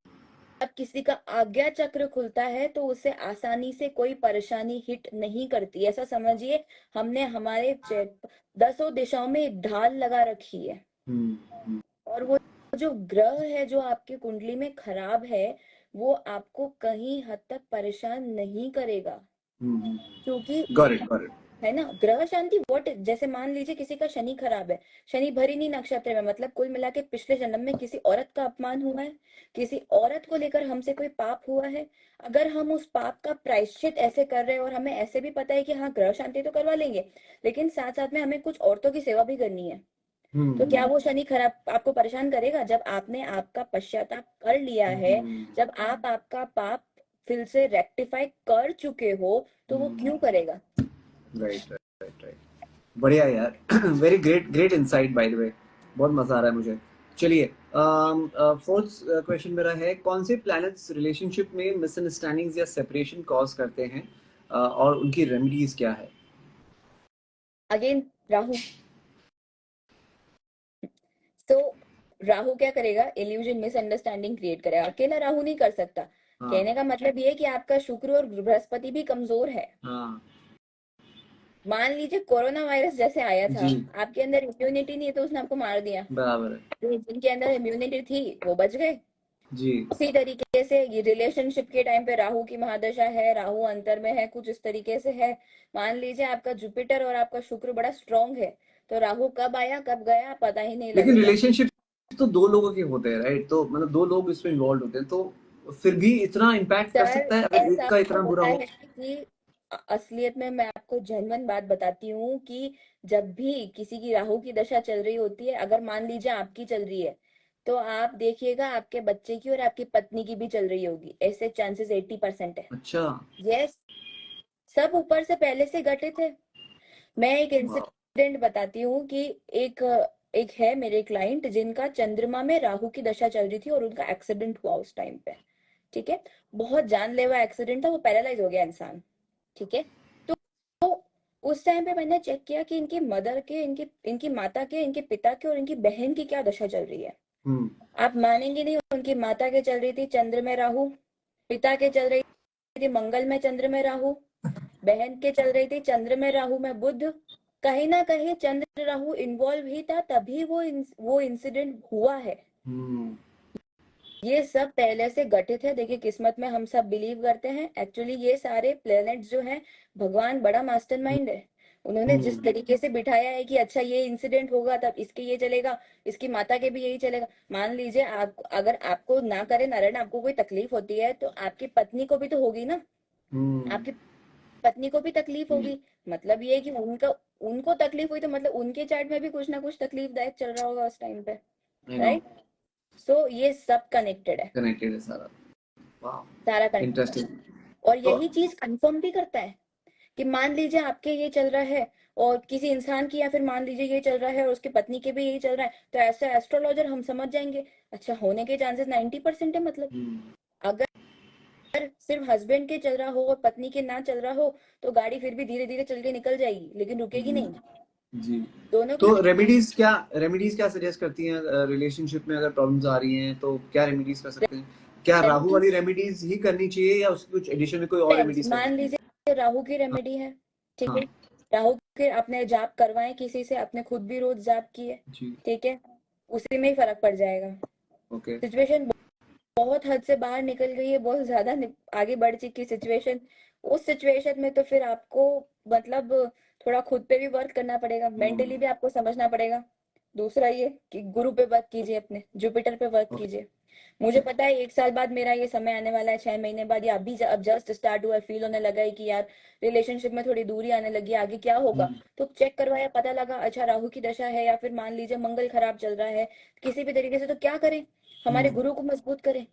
किसी का आज्ञा चक्र खुलता है तो उसे आसानी से कोई परेशानी हिट नहीं करती, ऐसा समझिए हमने हमारे 10 दिशाओं में एक ढाल लगा रखी है। और वो जो ग्रह है जो आपकी कुंडली में खराब है, वो आपको कहीं हद तक परेशान नहीं करेगा, क्योंकि गॉट इट गॉट इट। है ना। ग्रह शांति व्हाट, जैसे मान लीजिए किसी का शनि खराब है, शनि भरिणी नक्षत्र में, मतलब कुल मिला के पिछले जन्म में किसी औरत का अपमान हुआ है, किसी औरत को लेकर हमसे कोई पाप हुआ है, अगर हम उस पाप का प्रायश्चित ऐसे कर रहे हैं और हमें ऐसे भी पता है कि हाँ ग्रह शांति तो करवा लेंगे, लेकिन साथ साथ में हमें कुछ औरतों की सेवा भी करनी है, तो क्या वो शनि खराब आपको परेशान करेगा? जब आपने आपका पश्चाताप कर लिया है, जब आप आपका पाप फिर से रेक्टिफाई कर चुके हो तो वो क्यों करेगा? राइट राइट राइट, बढ़िया यार। Very great great insight by the way, बहुत मजा आ रहा है मुझे। चलिए, फोर्थ क्वेश्चन मेरा है, कौन से प्लैनेट्स रिलेशनशिप में मिसअंडरस्टैंडिंग्स या सेपरेशन कॉज करते हैं, और उनकी रेमेडीज क्या है? अगेन राहु। तो राहु क्या करेगा? इल्यूजन, मिसअंडरस्टैंडिंग क्रिएट करेगा। अकेला राहु नहीं कर सकता। हाँ कहने का मतलब ये है कि आपका शुक्र और बृहस्पति भी कमजोर है। हाँ मान लीजिए कोरोना वायरस जैसे आया था, जी, आपके अंदर इम्यूनिटी नहीं है तो उसने आपको मार दिया। बराबर है तो जिनके अंदर इम्यूनिटी थी वो बच गए। जी। उसी तरीके से ये रिलेशनशिप के टाइम पे राहु की महादशा है, राहु अंतर में है, कुछ इस तरीके से है। मान लीजिए आपका जुपिटर और आपका शुक्र बड़ा स्ट्रांग है, तो राहु कब आया कब गया पता ही नहीं लेकिन लगेगा। रिलेशनशिप तो दो लोगों के होते हैं, राइट? तो मतलब दो लोग इसमें इन्वॉल्व होते हैं, तो फिर भी इतना इम्पैक्ट कर सर सकता है अगर एक ऐसा का इतना बुरा होता हो? है कि असलियत में मैं आपको जेन्युइन बात बताती हूँ कि जब भी किसी की राहु की दशा चल रही होती है, अगर मान लीजिए आपकी चल रही है, तो आप देखिएगा आपके बच्चे की और आपकी पत्नी की भी चल रही होगी, ऐसे चांसेस 80% है। अच्छा। यस, सब ऊपर से पहले से घटित है। मैं एक वाह। इंसिडेंट बताती हूँ कि एक एक है मेरे क्लाइंट जिनका चंद्रमा में राहु की दशा चल रही थी और उनका एक्सीडेंट हुआ उस टाइम पे। ठीक है, बहुत जानलेवा एक्सीडेंट था, वो पैरालाइज हो गया इंसान। ठीक है, तो उस टाइम पे मैंने चेक किया कि इनकी मदर के, इनकी इनकी माता के, इनके पिता के और इनकी बहन की क्या दशा चल रही है। हम्म आप मानेंगे नहीं, उनकी माता के चल रही थी चंद्र में राहु, पिता के चल रही थी मंगल में चंद्र में राहु, बहन के चल रही थी चंद्र में राहु में बुध। कहीं ना कहीं चंद्र राहु इन्वॉल्व ही था, तभी वो इंसिडेंट हुआ है। हम्म ये सब पहले से गठित है। देखिए किस्मत में हम सब बिलीव करते हैं, एक्चुअली ये सारे प्लेनेट्स जो हैं, भगवान बड़ा मास्टरमाइंड है। उन्होंने जिस हम्म तरीके से बिठाया है कि अच्छा ये इंसिडेंट होगा तब इसके ये चलेगा, इसकी माता के भी यही चलेगा। मान लीजिए आप, अगर आपको ना करे नारायण आपको कोई तकलीफ होती है तो आपकी पत्नी को भी तो होगी ना, हम्म आपकी पत्नी को भी तकलीफ जी, होगी। मतलब ये है कि उनका, उनको तकलीफ हुई तो मतलब उनके चार्ट में भी कुछ ना कुछ तकलीफदायक चल रहा होगा उस टाइम पे। आई नो, राइट, सो ये सब कनेक्टेड है, कनेक्टेड है सारा। सारा वाह, कनेक्टेड है। इंटरेस्टिंग। और तो यही चीज कंफर्म भी करता है कि मान लीजिए आपके ये चल रहा है और किसी इंसान की, या फिर मान लीजिए ये चल रहा है और उसकी पत्नी के भी यही चल रहा है, तो ऐसे एस्ट्रोलॉजर हम समझ जाएंगे अच्छा होने के चांसेस 90% है। मतलब अगर सिर्फ हस्बैंड के चल रहा हो और पत्नी के ना चल रहा हो तो गाड़ी फिर भी धीरे धीरे चल के निकल जाएगी लेकिन रुकेगी नहीं। जी, दोनों तो की रेमेडीज क्या सजेस्ट करती हैं रिलेशनशिप में अगर प्रॉब्लम्स आ रही हैं, तो क्या रेमेडीज कर सकते हैं? क्या राहु वाली रेमेडीज रेमेडीज ही करनी चाहिए या उसकी कुछ एडिशन में कोई और डिपेंड्स। रेमेडीज कर मान सकते हैं? लीजिए राहु की रेमेडी है, ठीक हाँ है, राहु के अपने जाप करवाएं किसी से, अपने खुद भी रोज जाप किए, जी, ठीक है, उसी में ही फर्क पड़ जाएगा। ओके। सिचुएशन बहुत हद से बाहर निकल गई है, बहुत ज्यादा आगे बढ़ चुकी सिचुएशन, उस सिचुएशन में तो फिर आपको मतलब थोड़ा खुद पे भी वर्क करना पड़ेगा, मेंटली भी आपको समझना पड़ेगा। दूसरा ये कि गुरु पे वर्क कीजिए, अपने जुपिटर पे वर्क ओके। कीजिए। मुझे पता है 1 साल बाद मेरा ये समय आने वाला है, 6 महीने बाद, या अभी अब जस्ट स्टार्ट हुआ है, फील होने लगा है कि यार रिलेशनशिप में थोड़ी दूरी आने लगी है, आगे क्या होगा। तो चेक करवाया, पता लगा अच्छा राहु की दशा है, या फिर मान लीजिए मंगल खराब चल रहा है किसी भी तरीके से, तो क्या करें, हमारे गुरु को मजबूत करें।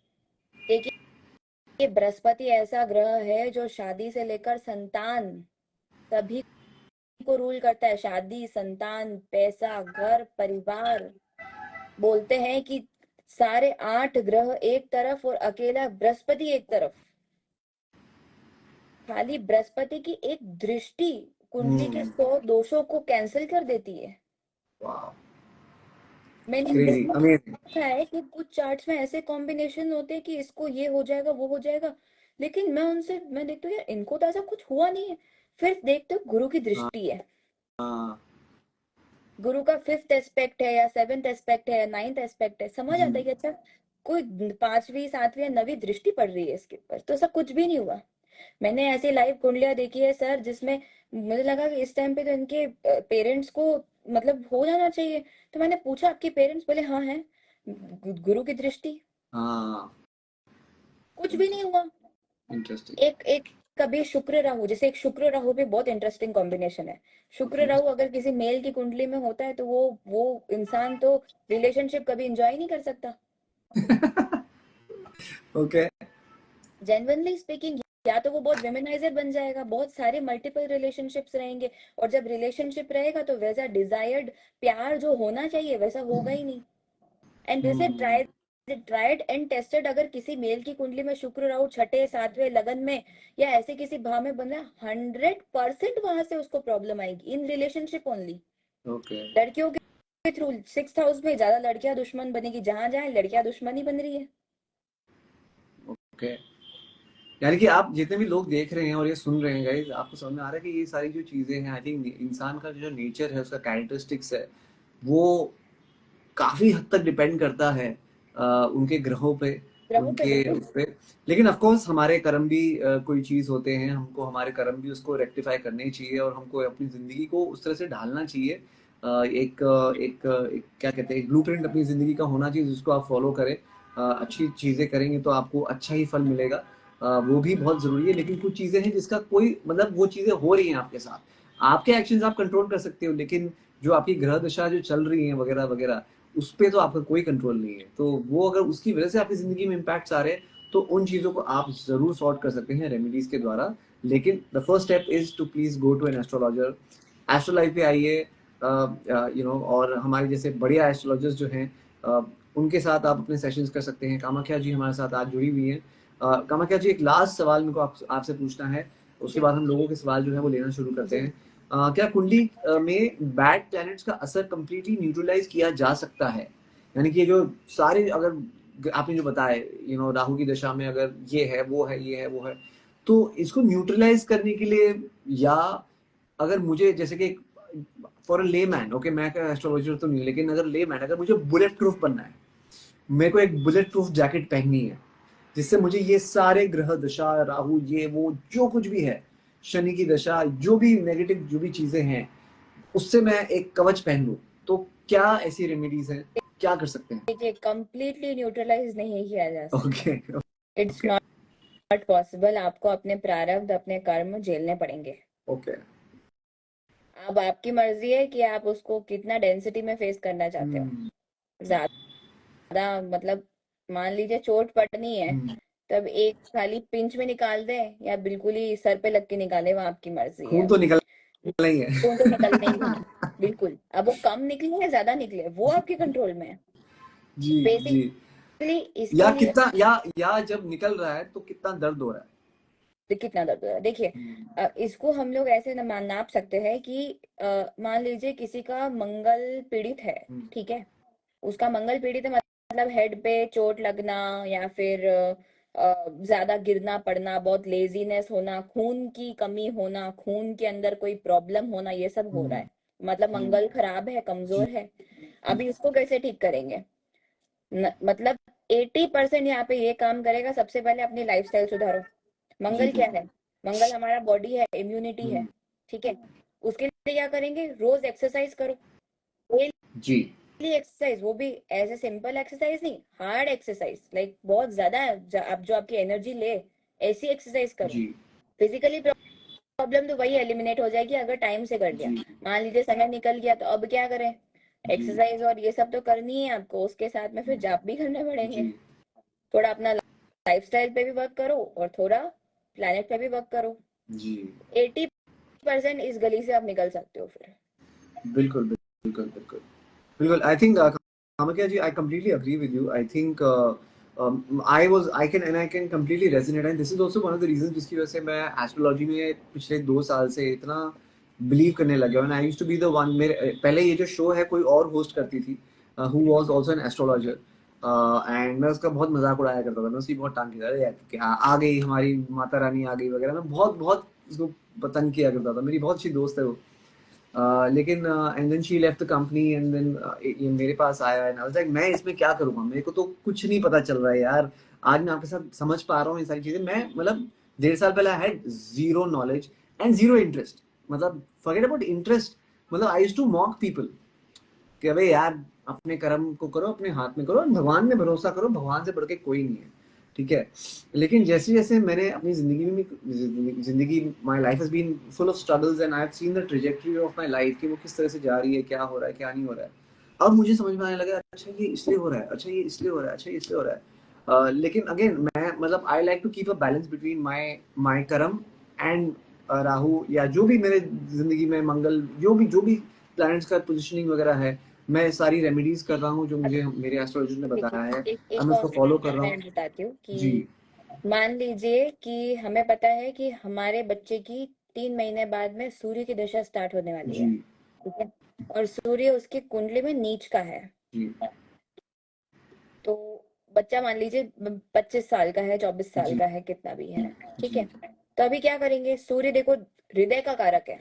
देखिए बृहस्पति ऐसा ग्रह है जो शादी से लेकर संतान सभी को रूल करता है। शादी, संतान, पैसा, घर, परिवार। बोलते हैं कि सारे 8 ग्रह एक तरफ और अकेला बृहस्पति एक तरफ। खाली बृहस्पति की एक दृष्टि कुंडली के हम्म 100 दोषों को कैंसिल कर देती है। वाह, मैंने क्रेजी, अमेजिंग। देखा है कि कुछ चार्ट्स में ऐसे कॉम्बिनेशन होते हैं कि इसको ये हो जाएगा वो हो जाएगा, लेकिन मैं देखती हूँ यार इनको तो ऐसा कुछ हुआ नहीं है। फिर देखते हो गुरु की हाँ दृष्टि है, हाँ गुरु का 5th एस्पेक्ट है या 7th एस्पेक्ट है या 9th एस्पेक्ट है, समझ जी, आता है कि अच्छा कोई 5वीं 7वीं या 9वीं दृष्टि पड़ रही है इसके ऊपर, तो ऐसा कुछ भी नहीं हुआ। मैंने ऐसी लाइव कुंडलियां देखी है सर जिसमें मुझे लगा कि इस टाइम पे तो इनके पेरेंट्स को मतलब हो जाना चाहिए। तो मैंने पूछा आपके पेरेंट्स, बोले हाँ है। गुरु की दृष्टि, हाँ, कुछ भी नहीं हुआ। इंटरेस्टिंग। एक एक कभी शुक्र राहु, जैसे एक शुक्र राहु भी बहुत इंटरेस्टिंग कॉम्बिनेशन है। शुक्र ओके। राहु अगर किसी मेल की कुंडली में होता है तो वो इंसान तो रिलेशनशिप कभी एंजॉय नहीं कर सकता। ओके। जेन्युइनली स्पीकिंग, या तो वो बहुत वेमेनाइजर बन जाएगा, बहुत सारे मल्टीपल रिलेशनशिप्स रहेंगे, और जब रिलेशनशिप रहेगा तो वैसा डिजायर्ड प्यार जो होना चाहिए वैसा होगा ही नहीं। And this is tried and tested. अगर किसी मेल की कुंडली में शुक्र राहु छठे सातवें लगन में या ऐसे किसी भाव में बन रहा है, 100% वहां से उसको प्रॉब्लम आएगी इन रिलेशनशिप ओनली। लड़कियों के थ्रू 6th हाउस में ज्यादा लड़कियां दुश्मन बनेगी, जहां जहां लड़कियां दुश्मन ही बन रही है। ओके, यानी कि आप जितने भी लोग देख रहे हैं और ये सुन रहे हैं गाइस, आपको समझ में आ रहा है कि ये सारी जो चीजें हैं, आई थिंक इंसान का जो नेचर है, उसका कैरेक्टरिस्टिक्स है, वो काफी हद तक डिपेंड करता है उनके ग्रहों पे, उनके उस पे। लेकिन ऑफ कोर्स हमारे कर्म भी कोई चीज होते हैं, हमको हमारे कर्म भी उसको रेक्टिफाई करने चाहिए और हमको अपनी जिंदगी को उस तरह से ढालना चाहिए। एक क्या कहते हैं, ब्लूप्रिंट अपनी जिंदगी का होना चाहिए जिसको आप फॉलो करें। अच्छी चीजें करेंगे तो आपको अच्छा ही फल मिलेगा, वो भी बहुत जरूरी है। लेकिन कुछ चीजें हैं जिसका कोई मतलब, वो चीजें हो रही हैं आपके साथ, आपके एक्शंस आप कंट्रोल कर सकते हो, लेकिन जो आपकी ग्रह दशा जो चल रही है वगैरह वगैरह, उस पर तो आपका कोई कंट्रोल नहीं है। तो वो अगर उसकी वजह से आपकी जिंदगी में इम्पैक्ट आ रहे हैं, तो उन चीजों को आप जरूर सॉर्ट कर सकते हैं रेमेडीज के द्वारा। लेकिन the first step is to please go to an astrologer. Astrolife पे आइए, और हमारे जैसे बढ़िया एस्ट्रोलॉजर्स जो हैं, उनके साथ आप अपने सेशंस कर सकते हैं। कामाख्या जी हमारे साथ आज जुड़ी हुई हैं। कामाख्या जी, एक लास्ट सवाल मेरे को आपसे पूछना है, उसके बाद हम लोगों के सवाल जो है वो लेना शुरू करते हैं। क्या कुंडली में बैड प्लैनेट्स का असर कंप्लीटली न्यूट्रलाइज किया जा सकता है? यानी कि जो सारे, अगर आपने जो बताया, राहु की दशा में अगर ये है वो है ये है वो है, तो इसको न्यूट्रलाइज करने के लिए, या अगर मुझे जैसे कि फॉर अ ले मैन, ओके मैं एस्ट्रोलॉजर तो नहीं, लेकिन अगर ले मैन, अगर मुझे बुलेट प्रूफ बनना है, मेरे को एक बुलेट प्रूफ जैकेट पहननी है जिससे मुझे ये सारे ग्रह दशा, राहु, ये वो जो कुछ भी है, शनि की दशा, जो भी नेगेटिव जो भी चीजें हैं, उससे मैं एक कवच पहन लूं, तो क्या ऐसी रेमेडीज हैं, क्या कर सकते हैं? देखिए, कंप्लीटली न्यूट्रलाइज नहीं किया जा सकता। Okay, it's not possible. आपको अपने प्रारब्ध, अपने कर्म झेलने पड़ेंगे। ओके, अब आपकी मर्जी है कि आप उसको कितना डेंसिटी में फेस करना चाहते हो। ज्यादा मतलब, मान लीजिए चोट पड़नी है, तब एक खाली पिंच में निकाल दे या बिल्कुल ही सर पे लग के निकाले, वो आपकी मर्जी है। खून तो निकलना ही है। खून तो निकलना ही है, बिल्कुल। अब वो कम निकले या ज्यादा निकले, वो आपके कंट्रोल में है। जी जी। बेसिकली या इसके लिए कितना, या जब निकल रहा है तो कितना दर्द हो रहा है? कितना दर्द हो रहा है, देखिए, इसको हम लोग ऐसे नाप सकते हैं कि मान लीजिए किसी का मंगल पीड़ित है, ठीक है, उसका मंगल पीड़ित है, मतलब हेड पे चोट लगना, या फिर ज्यादा गिरना पड़ना, बहुत लेजीनेस होना, खून की कमी होना, खून के अंदर कोई प्रॉब्लम होना, ये सब हो रहा है, मतलब मंगल खराब है, कमजोर है। अभी उसको कैसे ठीक करेंगे? मतलब 80% यहाँ पे ये काम करेगा, सबसे पहले अपनी लाइफस्टाइल सुधारो। मंगल क्या है? मंगल हमारा बॉडी है, इम्यूनिटी है, ठीक है। उसके लिए क्या करेंगे? रोज एक्सरसाइज करो, जी एक्सरसाइज, वो भी ऐसे सिंपल एक्सरसाइज नहीं, हार्ड एक्सरसाइज, लाइक बहुत ज्यादा आप जो आपकी एनर्जी ले, ऐसी एक्सरसाइज करो। फिजिकली प्रॉब्लम तो वही एलिमिनेट हो जाएगी अगर टाइम से कर लिया। मान लीजिए समय निकल गया, तो अब क्या करें? एक्सरसाइज और ये सब तो करनी है आपको, उसके साथ में फिर जाप भी करने पड़ेंगे। थोड़ा अपना लाइफस्टाइल पे भी वर्क करो और थोड़ा प्लेनेट पे भी वर्क करो। जी, 80% इस गली से आप निकल सकते हो फिर। बिल्कुल बिल्कुल बिल्कुल बिल्कुल। I think Kamakhya ji, I completely agree with you. I think I can completely resonate, and this is also one of the reasons जिसकी वजह से मैं एस्ट्रोलॉजी में पिछले 2 साल से इतना बिलीव करने लगा हूँ। I used to be the one, मेरे पहले ये जो शो है कोई और होस्ट करती थी, who was also an astrologer, and मैं उसका बहुत मजाक उड़ाया करता था, मैं उसकी बहुत टांग खींचा यार कि हाँ आ गई हमारी माता रानी आ गई वगैरह, मैं बहुत बहुत उसको पतंग किया करता था। मेरी बहुत अच्छी दोस्त है वो। लेकिन and then she left the company, and then ये मेरे पास आया, एंड आई वाज लाइक मैं इसमें क्या करूंगा, मेरे को तो कुछ नहीं पता चल रहा है यार। आज मैं आपके साथ समझ पा रहा हूँ ये सारी चीजें। मैं मतलब 1.5 साल पहले I had zero knowledge and zero interest, मतलब फॉरगेट अबाउट इंटरेस्ट, मतलब I used to mock people कि अबे यार अपने कर्म को करो, अपने हाथ में करो, भगवान में भरोसा करो, भगवान से बढ़ के कोई नहीं है, ठीक है। लेकिन जैसे जैसे मैंने अपनी जिंदगी my life has been full of struggles, and I have seen the trajectory of my life कि वो किस तरह से जा रही है, क्या हो रहा है क्या नहीं हो रहा है। अब मुझे समझ में आने लगा, अच्छा ये इसलिए हो रहा है, अच्छा ये इसलिए हो रहा है, अच्छा ये इसलिए हो रहा है। लेकिन अगेन मतलब I like to keep a balance between my karma and Rahu या जो भी मेरे जिंदगी में मंगल जो भी प्लैनेट्स का पोजीशनिंग वगैरह है, मैं सारी रेमेडीज कर रहा हूँ जो मुझे मेरे एस्ट्रोलॉजिस्ट ने बताया है, एक मैं उसको और फॉलो कर रहा मैं हूँ। बताती हूँ जी कि मान लीजिए कि हमें पता है कि हमारे बच्चे की 3 महीने बाद में सूर्य की दशा स्टार्ट होने वाली है, जी ठीक है, और सूर्य उसकी कुंडली में नीच का है। जी तो बच्चा मान लीजिए 25 साल का है, 24 साल जी का है, कितना भी है, ठीक जी है। तो अभी क्या करेंगे, सूर्य देखो हृदय का कारक है।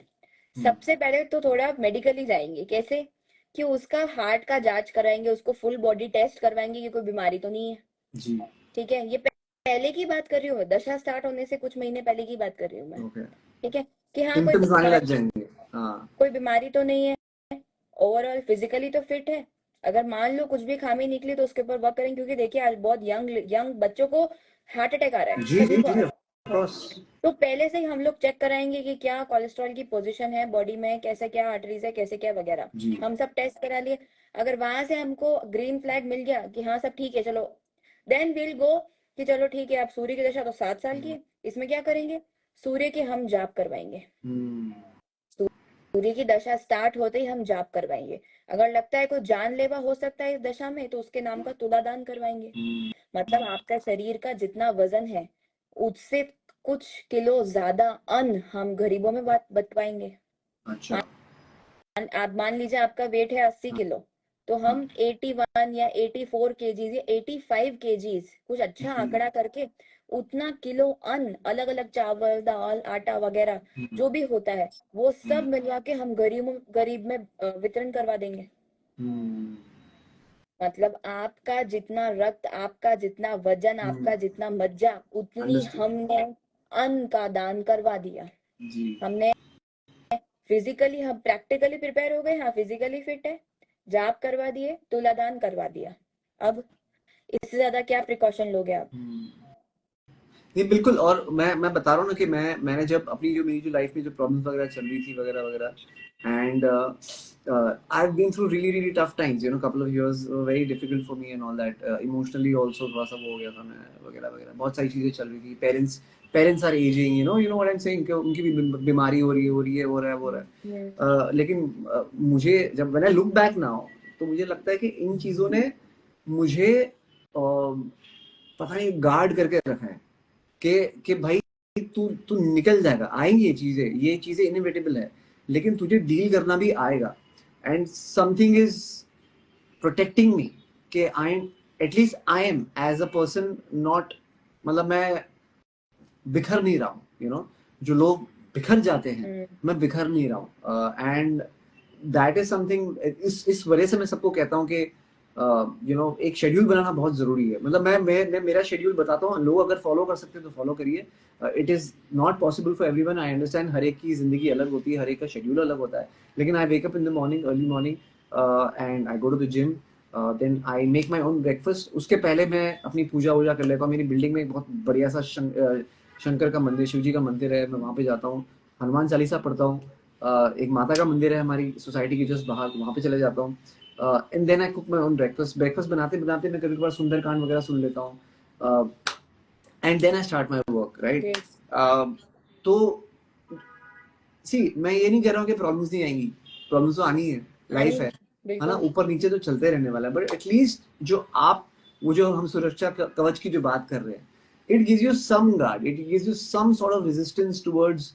सबसे पहले तो थोड़ा मेडिकली जाएंगे, कैसे कि उसका हार्ट का जांच कराएंगे, उसको फुल बॉडी टेस्ट करवाएंगे कि कोई बीमारी तो नहीं है, जी ठीक है। ये पहले की बात कर रही हूँ, दशा स्टार्ट होने से कुछ महीने पहले की बात कर रही हूँ मैं, ओके, ठीक है, कि हाँ कोई सिम्टम्स आने लग बीमारी, जाएंगे। हाँ कोई बीमारी तो नहीं है, ओवरऑल फिजिकली तो फिट है। अगर मान लो कुछ भी खामी निकली तो उसके ऊपर वर्क करेंगे, क्योंकि देखिए आज बहुत यंग यंग बच्चों को हार्ट अटैक आ रहा है, जी सभी जी को आ जी रहा ऑफ कोर्स। है। तो पहले से ही हम लोग चेक कराएंगे कि क्या कोलेस्ट्रॉल की पोजीशन है बॉडी में, कैसे क्या आर्टरीज है, कैसे क्या वगैरह, जी हम सब टेस्ट करा लिए। अगर वहां से हमको ग्रीन फ्लैग मिल गया कि हाँ सब ठीक है, चलो देन विल गो कि चलो ठीक है, आप सूर्य की दशा तो 7 साल की है, इसमें क्या करेंगे, सूर्य के हम जाप करवाएंगे। हम्म सूर्य की दशा स्टार्ट होते ही हम जाप करवाएंगे। अगर लगता है कोई जानलेवा हो सकता है इस दशा में, तो उसके नाम का तुलादान करवाएंगे। हम्म, मतलब आपका शरीर का जितना वजन है उससे कुछ किलो ज्यादा अन्न हम गरीबों में बंटवाएंगे। अच्छा आप मान लीजिए आपका वेट है 80 किलो, तो हाँ हम 81 या 84 केजीज या 85 केजीज, कुछ अच्छा जी आंकड़ा करके उतना किलो अन्न, अलग अलग चावल दाल आटा वगैरह हम्म जो भी होता है, वो हम्म सब मिलवा के हम गरीब में वितरण करवा देंगे। हम्म मतलब आपका जितना रक्त, आपका जितना वजन, आपका जितना मज्जा, उतनी अंडरस्टूड हमने अन्न का दान करवा दिया। जी हमने फिजिकली, हम प्रैक्टिकली प्रिपेयर हो गए, हाँ फिजिकली फिट है, जाप करवा दिए, तुलादान करवा दिया। अब इससे ज्यादा क्या प्रिकॉशन लोगे आप। नहीं बिल्कुल। और मैं बता रहा हूँ ना कि मैंने जब अपनी जो मेरी जो लाइफ में जो प्रॉब्लम्स वगैरह चल रही थी वगैरह वगैरह, and I have been through really really tough times, you know, couple of years very difficult for me and all that, emotionally also थोड़ा सा वो हो गया था मैं वगैरह वगैरह, बहुत सारी चीजें चल रही थी। Parents are ageing, you know what I am saying, उनकी भी बीमारी हो रही है हो रहा है वो रहा है। हम्म, लेकिन मुझे जब when I look back now, तो मुझे लगता है कि इन चीजों ने मुझे पता नहीं गार्ड करके रखा है कि भाई तू तू निकल जाएगा, आएंगी ये चीजें इनएविटेबल है, लेकिन तुझे डील करना भी आएगा। And something is protecting me कि I am, at least I am as a person not, मतलब मैं बिखर नहीं रहा हूँ, यू नो, जो लोग बिखर जाते हैं, हम्म, मैं बिखर नहीं रहा हूँ। एंड दैट इज समथिंग, इस वजह से मैं सबको कहता हूँ कि यू नो एक शेड्यूल बनाना बहुत जरूरी है। मतलब मैं मेरा शेड्यूल बताता हूँ, लोग अगर फॉलो कर सकते हैं तो फॉलो करिए। It is not possible for everyone, I understand, हर एक की जिंदगी अलग होती है, हर एक का शेड्यूल अलग होता है, लेकिन I wake up in the morning, early morning, and I go to the gym, then I make my own breakfast. उसके पहले मैं अपनी पूजा वूजा कर लेता हूँ। मेरी बिल्डिंग में एक बहुत बढ़िया सा शंकर का मंदिर, शिव जी का मंदिर है, मैं वहाँ पे जाता हूँ, हनुमान चालीसा पढ़ता हूँ। एक माता का मंदिर है हमारी सोसाइटी के जस्ट बाहर, वहाँ पे चले जाता हूँ। And then I cook my own breakfast बनाते बनाते मैं कभी कभार सुंदरकांड वगैरह सुन लेता हूँ, and then I start my work, right. Great, तो सी, मैं ये नहीं कह रहा हूँ कि प्रॉब्लम्स नहीं आएंगी, प्रॉब्लम्स तो आनी है, लाइफ आनी है ना, बिल्कुल। ऊपर नीचे तो चलते रहने वाला है, बट एटलीस्ट जो आप, वो जो हम सुरक्षा कवच की जो बात कर रहे हैं, it gives you some guard, it gives you some sort of resistance towards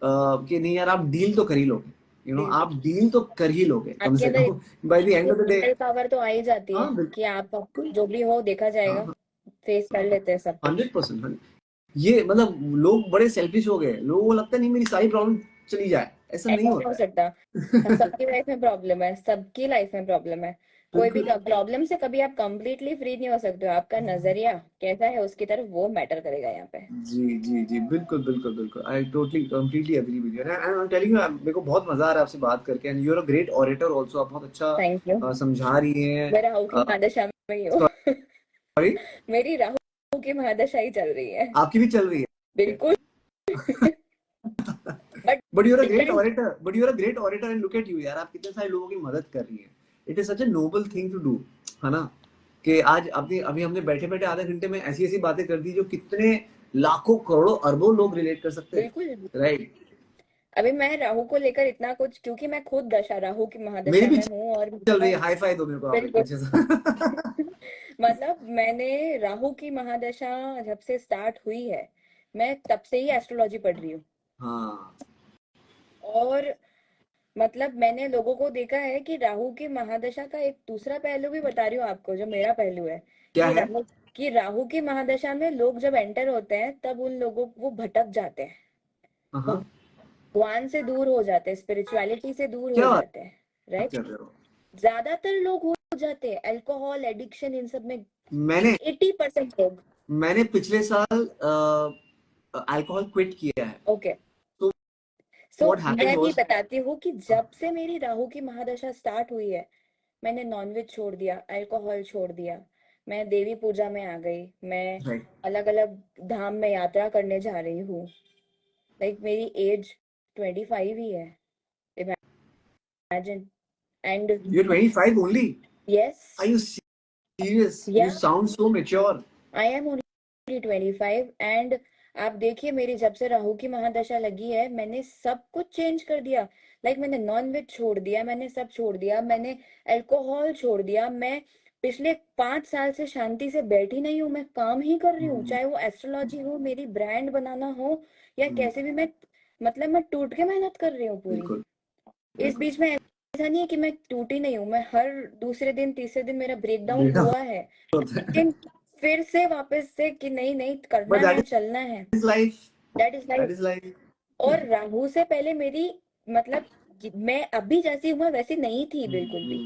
कि नहीं यार, आप डील तो कर ही लोगे, यू नो, बिल्कुल आप डील तो कर ही लोगे कम आपके से अंदर come by the end of the day. Mental power तो आ ही जाती है हाँ कि आप बिल्कुल। जो भी हो देखा हाँ जाएगा, हाँ, फेस कर लेते हैं सब कुछ। 100%। ये मतलब लोग बड़े सेल्फिश हो गए, लोगों को लगता है नहीं मेरी सारी प्रॉब्लम चली जाए, ऐसा नहीं ऐसा नहीं हो होता है। सकता। सबकी लाइफ में प्रॉब्लम है, सबकी लाइफ में प्रॉब्लम है। कोई भी बिल्कुल प्रॉब्लम से कभी आप कंप्लीटली फ्री नहीं हो सकते हो। आपका नजरिया कैसा है उसकी तरफ, वो मैटर करेगा यहाँ पे। जी जी जी, बिल्कुल बिल्कुल बिल्कुल, I totally completely agree with you, and I am telling you, मेरे को बहुत मजा आ रहा है आपसे बात करके, and you are a great orator also, आप बहुत अच्छा थैंक यू। समझा रही हैं। मैं राहु की महादशा में ही हूँ। सॉरी, मेरी राहु की महादशा ही चल रही है। आपकी भी चल रही है। बिल्कुल। But but you are a great depends. Orator, but you are a great orator, and look at you यार, आप कितने सारे लोगों की मदद कर रही हैं। It is such a noble thing to do, है ना, कि आज अभी हमने बैठे बैठे आधे घंटे में ऐसी ऐसी बातें कर दी जो कितने लाखों करोड़ों अरबों लोग रिलेट कर सकते हैं, बिल्कुल। राइट। अभी मैं राहु को लेकर इतना कुछ, क्योंकि मैं खुद दशा राहु की मेरी महादशा भी में हूँ और चल रही है, हाई फाई दो मेरे को आप बिल्कुल। पीछे से। मतलब मैंने राहु की महादशा जब से स्टार्ट हुई है, मैं तब से ही एस्ट्रोलॉजी पढ़ रही हूँ। हाँ और मतलब मैंने लोगों को देखा है कि राहु की महादशा का एक दूसरा पहलू भी बता रही हूँ आपको, जो मेरा पहलू है, क्या कि है। राहु की महादशा में लोग जब एंटर होते हैं तब उन लोगों वो भटक जाते हैं, हाँ भगवान से दूर हो जाते हैं, स्पिरिचुअलिटी से दूर हो क्या बात जाते हैं, राइट। कर रहे हो। ज्यादातर लोग हो जाते हैं, अल्कोहल एडिक्शन इन सब में मैंने 80% लोग। मैंने पिछले साल अल्कोहल क्विट किया है। ओके। तो सो व्हाट हैपेंड मैं भी वाज, बताती हूँ कि जब से मेरी राहु की महादशा स्टार्ट हुई है, मैंने नॉनवेज छोड़ दिया, अल्कोहल छोड़ दिया, मैं देवी पूजा में आ गई, मैं राइट, अलग अलग धाम में यात्रा करने जा रही हूँ। लाइक मेरी एज 25 ही है, imagine. And you are 25 only, yes, are you serious, या you sound so mature. I am only 25। And आप देखिए, मेरी जब से राहु की महादशा लगी है, मैंने सब कुछ चेंज कर दिया। लाइक मैंने नॉन वेज छोड़ दिया, मैंने सब छोड़ दिया, मैंने अल्कोहल छोड़ दिया। मैं पिछले 5 साल से शांति से बैठी नहीं हूँ, मैं काम ही कर रही हूँ, चाहे वो एस्ट्रोलॉजी हो, मेरी ब्रांड बनाना हो, या कैसे भी। मैं मतलब मैं टूट के मेहनत कर रही हूँ पूरी। बिल्कुल इस बिल्कुल। बीच में ऐसा नहीं है कि मैं टूटी नहीं हूँ, मैं हर दूसरे दिन तीसरे दिन मेरा ब्रेकडाउन बेटा हुआ है, होता है, लेकिन फिर से वापस से कि नहीं नहीं करना बट है, दैट चलना है। Is life, that is that life. Is life. और राहु से पहले मेरी, मतलब मैं अभी जैसी हूँ मैं वैसी नहीं थी बिल्कुल भी।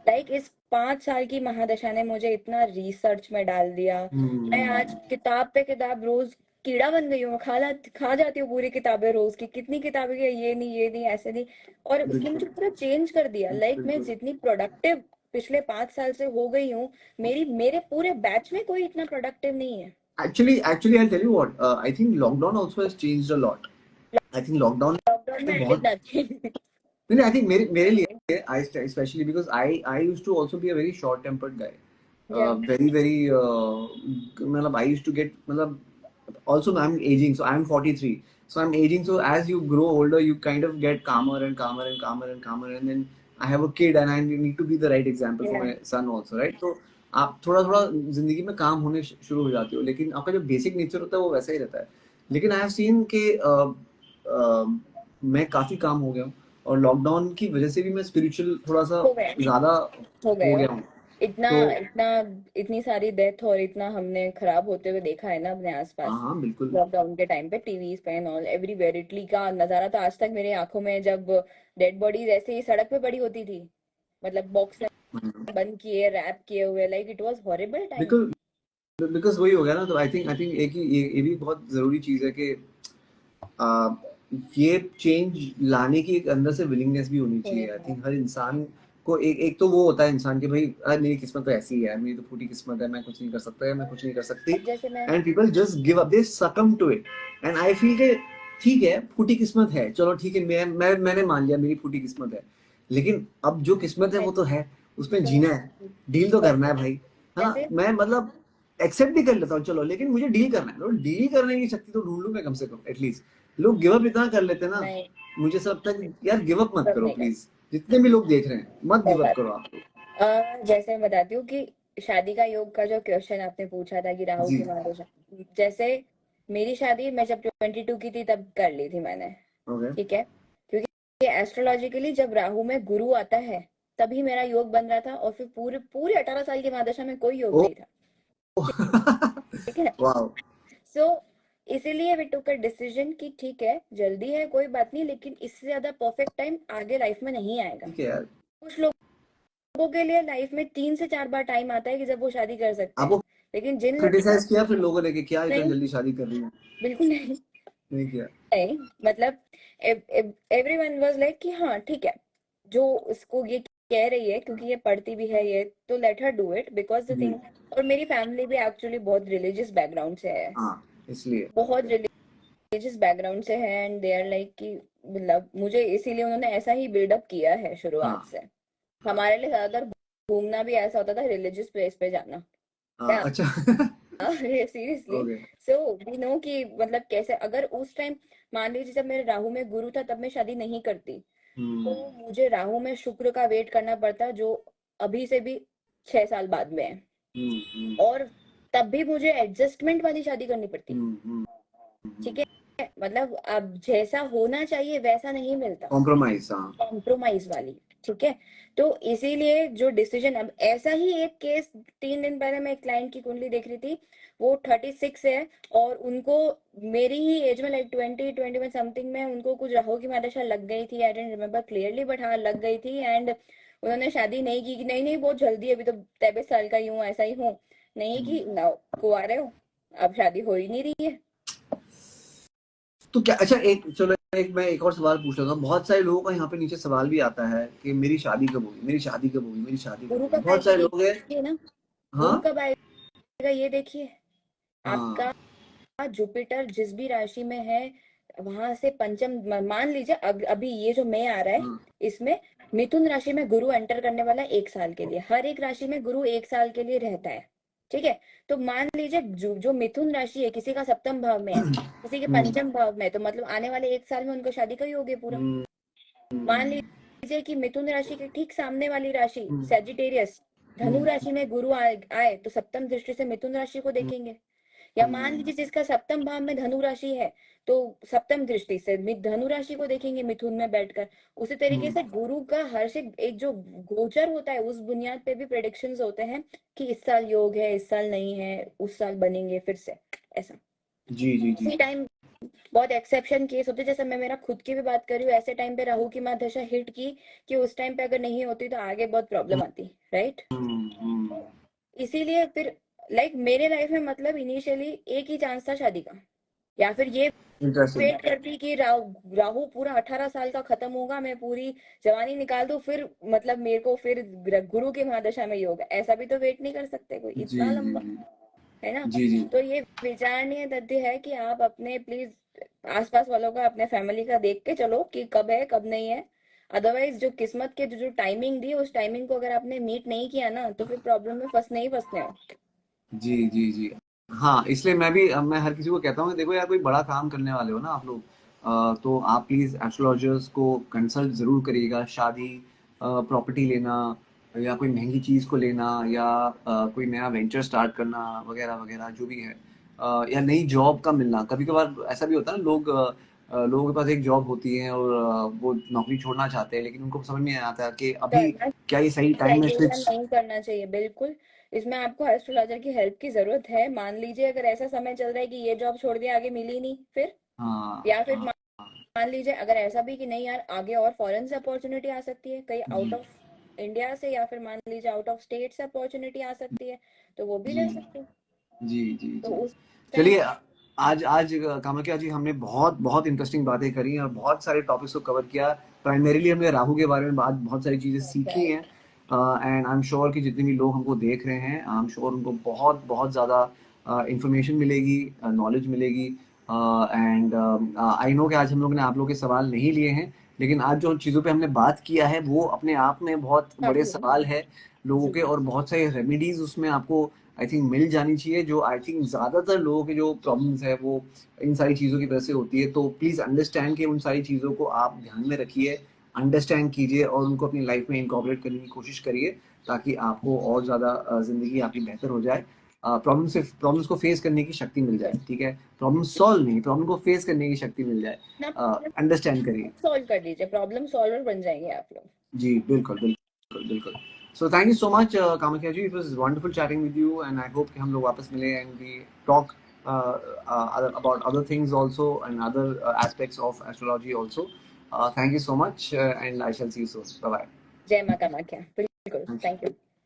लाइक इस 5 साल की महादशा ने मुझे इतना रिसर्च में डाल दिया। मैं आज किताब पे किताब, रोज कीड़ा बन गई हूँ, खा जाती हूँ पूरी किताबें रोज की, कितनी किताबें की, ये नहीं ऐसे नहीं। और उसने मुझे बिल्कुल पूरा चेंज कर दिया। लाइक मैं बिल्कुल। जितनी प्रोडक्टिव पिछले 5 साल से हो गई हूँ, मेरे पूरे बैच में कोई इतना प्रोडक्टिव नहीं है। Actually, I'll tell you what. I think lockdown also has changed a lot. I think lockdown lockdown में ने आई डिड बहुत, नथिंग। नहीं आई थिंक मेरे लिए, I especially because I used to also be a very short tempered guy. या Very very मतलब I used to get मतलब, also I'm aging, so I'm 43, so I'm aging, so as you grow older you kind of get calmer and calmer and calmer and calmer, and then I have a kid and I need to be the right example for या my son also, right? तो आप थोड़ा थोड़ा जिंदगी में काम होने शुरू हो जाते हो, लेकिन आपका जो बेसिक नेचर होता है वो वैसा ही रहता है। लेकिन आई हैव सीन कि मैं काफी काम हो गया हूँ, और लॉकडाउन की वजह से भी मैं स्पिरिचुअल थोड़ा सा हो गए, ज्यादा हो गए हो हो। गया हूँ। इतना तो इतना इतनी सारी डेथ और इतना हमने खराब होते हुए देखा है ना अपने हाँ आसपास। हाँ बिल्कुल। लॉकडाउन के टाइम पे टीवीज पे एंड ऑल एवरीवेयर, इटली का नजारा तो आज तक मेरे आंखों में, जब डेड बॉडीज ऐसे ही सड़क पे पड़ी होती थी, मतलब बॉक्स में बंद किए, रैप किए हुए, like it was horrible time. बिल्कुल, बिकॉज वही हो गया ना। तो आई थिंक एक ही ये भी बहुत जरूरी चीज है कि आ, ये चेंज लाने की एक अंदर से विलिंगनेस भी होनी होनी चाहिए। आई चाहिए। थिंक हर इंसान को एक तो वो होता है इंसान के, भाई मेरी किस्मत तो ऐसी है, मेरी तो फूटी किस्मत है, मैं कुछ नहीं कर सकता है, मैं कुछ नहीं कर सकती, अब जैसे मैं, and people just give up, they succumb to it. And I feel के ठीक है, फूटी किस्मत है, चलो ठीक है, मैंने मान लिया मेरी फूटी किस्मत है, लेकिन अब जो किस्मत है वो तो है, उसमें तो जीना है, डील तो करना है भाई, है ना। जैसे मैं मतलब एक्सेप्ट भी कर लेता हूँ चलो, लेकिन मुझे डील करना है, तो डील करने की शक्ति तो ढूंढ लूं मैं कम से कम एटलीस्ट। लोग गिव अप इतना कर लेते हैं ना, नहीं, मुझे सब लगता है कि यार गिव अप मत सब करो नहीं कर प्लीज, जितने भी लोग देख रहे हैं मत गिव अप करो सकते। आप लोग। जैसे मैं बताती हूँ कि शादी का योग का जो क्वेश्चन आपने पूछा था कि राहु जी की महादशा, जैसे मेरी शादी मैं जब 22 की थी तब कर ली थी मैंने, ओके। ठीक है, क्योंकि एस्ट्रोलॉजिकली जब राहु में गुरु आता है तभी मेरा योग बन रहा था, और फिर पूरे पूरे 18 साल की महादशा में कोई योग ओ नहीं था, ठीक है। वाओ। सो इसीलिए वी टुक अ डिसीजन कि ठीक है, जल्दी है कोई बात नहीं, लेकिन इससे ज्यादा परफेक्ट टाइम आगे लाइफ में नहीं आएगा। ठीक है यार। कुछ लोगों के लिए लाइफ में 3 से 4 बार टाइम आता है कि जब वो शादी कर सकते हैं, आपको लेकिन जिन लोगों क्रिटिसाइज किया फिर लोगों ने कि क्या इतना नहीं, जल्दी शादी कर रही है? बिल्कुल नहीं, नहीं किया। नहीं, मतलब एवरीवन वाज लाइक कि हाँ ठीक है, जो उसको ये कह रही है क्योंकि ये पढ़ती भी है ये, तो let her do it because the जी। थिंग। और मेरी फैमिली भी एक्चुअली बहुत रिलीजियस बैकग्राउंड से है, हाँ इसलिए। बहुत रिलीजियस बैकग्राउंड से है, एंड दे आर लाइक कि मतलब मुझे इसीलिए उन्होंने ऐसा ही बिल्डअप किया है शुरुआत हाँ से। हमारे लिए ज्यादातर घूमना भी ऐसा होता था रिलीजियस प्लेस पे जाना। अच्छा। Seriously. Okay. So we know कि मतलब कैसे, अगर उस टाइम मान लीजिए जब मेरे राहु में गुरु था तब मैं शादी नहीं करती, तो मुझे राहु में शुक्र का वेट करना पड़ता, जो अभी से भी 6 साल बाद में है, और तब भी मुझे एडजस्टमेंट वाली शादी करनी पड़ती। ठीक है, मतलब अब जैसा होना चाहिए वैसा नहीं मिलता, कॉम्प्रोमाइज। हाँ। कॉम्प्रोमाइज वाली। ठीक है, तो इसीलिए जो डिसीजन, अब ऐसा ही एक केस 3 दिन पहले मैं एक क्लाइंट की कुंडली देख रही थी, वो 36 है, और उनको मेरी ही एज में लाइक 20-21 समथिंग में उनको कुछ राहु की महादशा लग गई थी, आई डेंट रिमेम्बर क्लियरली, बट हाँ लग गई थी, एंड उन्होंने शादी नहीं की कि नहीं नहीं बहुत जल्दी, अभी तो 23 साल का ही हूँ, ऐसा ही हूँ, नहीं की ना, कुंवारे हो, अब शादी हो ही नहीं रही है। तो क्या, अच्छा एक, चलो मैं एक और सवाल पूछ रहा था। बहुत सारे लोगों का यहाँ पे नीचे सवाल भी आता है कि मेरी शादी कब होगी, मेरी शादी कब होगी, मेरी शादी कब गुरु होगी, कब बहुत आएगा सारे ये लोग हैं। देखिए ना, गुरु हाँ। कब आएगा ये देखिए। हाँ। आपका जुपिटर जिस भी राशि में है, वहां से पंचम, मान लीजिए अभी ये जो मैं आ रहा है, हाँ। इसमें मिथुन राशि में गुरु एंटर करने वाला है 1 साल के लिए, हर एक राशि में गुरु 1 साल के लिए रहता है। ठीक है, तो मान लीजिए जो मिथुन राशि है, किसी का सप्तम भाव में है, किसी के पंचम भाव में है, तो मतलब आने वाले 1 साल में उनको शादी का ही हो गया पूरा। मान लीजिए कि मिथुन राशि के ठीक सामने वाली राशि सेजिटेरियस, धनु राशि में गुरु आए तो सप्तम दृष्टि से मिथुन राशि को देखेंगे। या मान लीजिए जिसका सप्तम भाव में धनु राशि है, तो सप्तम दृष्टि से धनु राशि को देखेंगे मिथुन में बैठकर। उसी तरीके से गुरु का हर से एक जो गोचर होता है, उस बुनियाद पे भी प्रेडिक्शंस होते हैं कि इस साल योग है, इस साल नहीं है, उस साल बनेंगे फिर से, ऐसा। जी जी जी। इसी टाइम बहुत एक्सेप्शन केस होते हैं, जैसे मैं मेरा खुद की भी बात कर रही हूँ, ऐसे टाइम पे राहु की महादशा हिट की कि उस टाइम पे अगर नहीं होती तो आगे बहुत प्रॉब्लम आती, राइट। इसीलिए फिर लाइक मेरे लाइफ में मतलब इनिशियली एक ही चांस था शादी का, या फिर ये इंटरेस्टिंग। वेट करती कि राहु पूरा 18 साल का खत्म होगा, मैं पूरी जवानी निकाल दूं, फिर मतलब मेरे को फिर गुरु की महादशा में ही होगा, ऐसा भी तो वेट नहीं कर सकते कोई जी इतना जी लंबा, जी है ना। जी जी तो ये विचारणीय तथ्य है कि आप अपने प्लीज आसपास वालों का, अपने फैमिली का देख के चलो कि कब है कब नहीं है। अदरवाइज जो किस्मत के जो टाइमिंग दी, उस टाइमिंग को अगर आपने मीट नहीं किया ना, तो फिर प्रॉब्लम में फंसने ही फंसने हो। जी जी जी। हाँ, इसलिए मैं हर किसी को कहता हूँ कि देखो यार, कोई बड़ा काम करने वाले हो ना आप लोग, तो आप प्लीज एस्ट्रोलॉजर्स को कंसल्ट जरूर करिएगा। शादी, प्रॉपर्टी लेना, या कोई महंगी चीज को लेना, या कोई नया वेंचर स्टार्ट करना, वगैरह वगैरह जो भी है, या नई जॉब का मिलना। कभी कभार ऐसा भी होता है ना, लोगों के पास एक जॉब होती है और वो नौकरी छोड़ना चाहते हैं, लेकिन उनको समझ में नहीं आता कि अभी करना क्या ये सही टाइम है चाहिए या स्विच। नहीं करना चाहिए, बिल्कुल। इसमें आपको एस्ट्रोलॉजर की हेल्प की जरूरत है। मान लीजिए अगर ऐसा समय चल रहा है कि ये जॉब छोड़ दिया, आगे मिली नहीं, फिर हाँ। या फिर हाँ। मान लीजिए अगर ऐसा भी कि नहीं यार, आगे और फॉरेन से अपॉर्चुनिटी आ सकती है, कहीं आउट जी ऑफ इंडिया से, या फिर मान लीजिए आउट ऑफ स्टेट से अपॉर्चुनिटी आ सकती है, तो वो भी जी ले सकते हैं। जी जी तो जी। उस टाइम चलिए, आज आज कामाख्या जी, हमने बहुत बहुत इंटरेस्टिंग बातें करी और बहुत सारे टॉपिक्स को कवर किया। प्राइमरीली हमने राहु के बारे में बहुत सारी चीज़ें सीखी हैं, right, and I am sure कि जितने भी लोग हमको देख रहे हैं, आई एम श्योर उनको बहुत बहुत ज़्यादा इंफॉर्मेशन मिलेगी, नॉलेज मिलेगी। एंड आई नो कि आज हम लोग ने आप लोग के सवाल नहीं लिए हैं, लेकिन आज जो चीज़ों पे हमने बात किया है वो अपने आप में बहुत बड़े काफी है सवाल है लोगों जी। के, और बहुत सारे रेमेडीज उसमें आपको आई थिंक मिल जानी चाहिए, जो आई थिंक ज़्यादातर लोगों के जो प्रॉब्लम्स है वो इन सारी चीज़ों की वजह से होती है। तो प्लीज़ अंडरस्टैंड कि उन सारी चीज़ों को आप ध्यान में रखिए, अंडरस्टैंड कीजिए और उनको अपनी लाइफ में इनकॉर्पोरेट करने की कोशिश करिए, ताकि आपको और ज़्यादा ज़िंदगी आपकी बेहतर हो जाए। प्रॉब्लम्स को फेस करने की शक्ति मिल जाए, ठीक है। प्रॉब्लम सॉल्व नहीं, प्रॉब्लम को फेस करने की शक्ति मिल जाए। ना अंडरस्टैंड करिए। सॉल्व कर लीजिए, प्रॉब्लम सॉल्वर बन जाएंगे आप लोग। जी बिल्कुल बिल्कुल बिल्कुल। So thank you so much Kamakhya ji, it was wonderful chatting with you, and I hope कि हम लोग वापस मिले and we talk about other things also and other aspects of astrology also. Thank you so much, and I shall see you soon. Bye bye. जय माँ कामाख्या, बिल्कुल, Thank you. Thank you.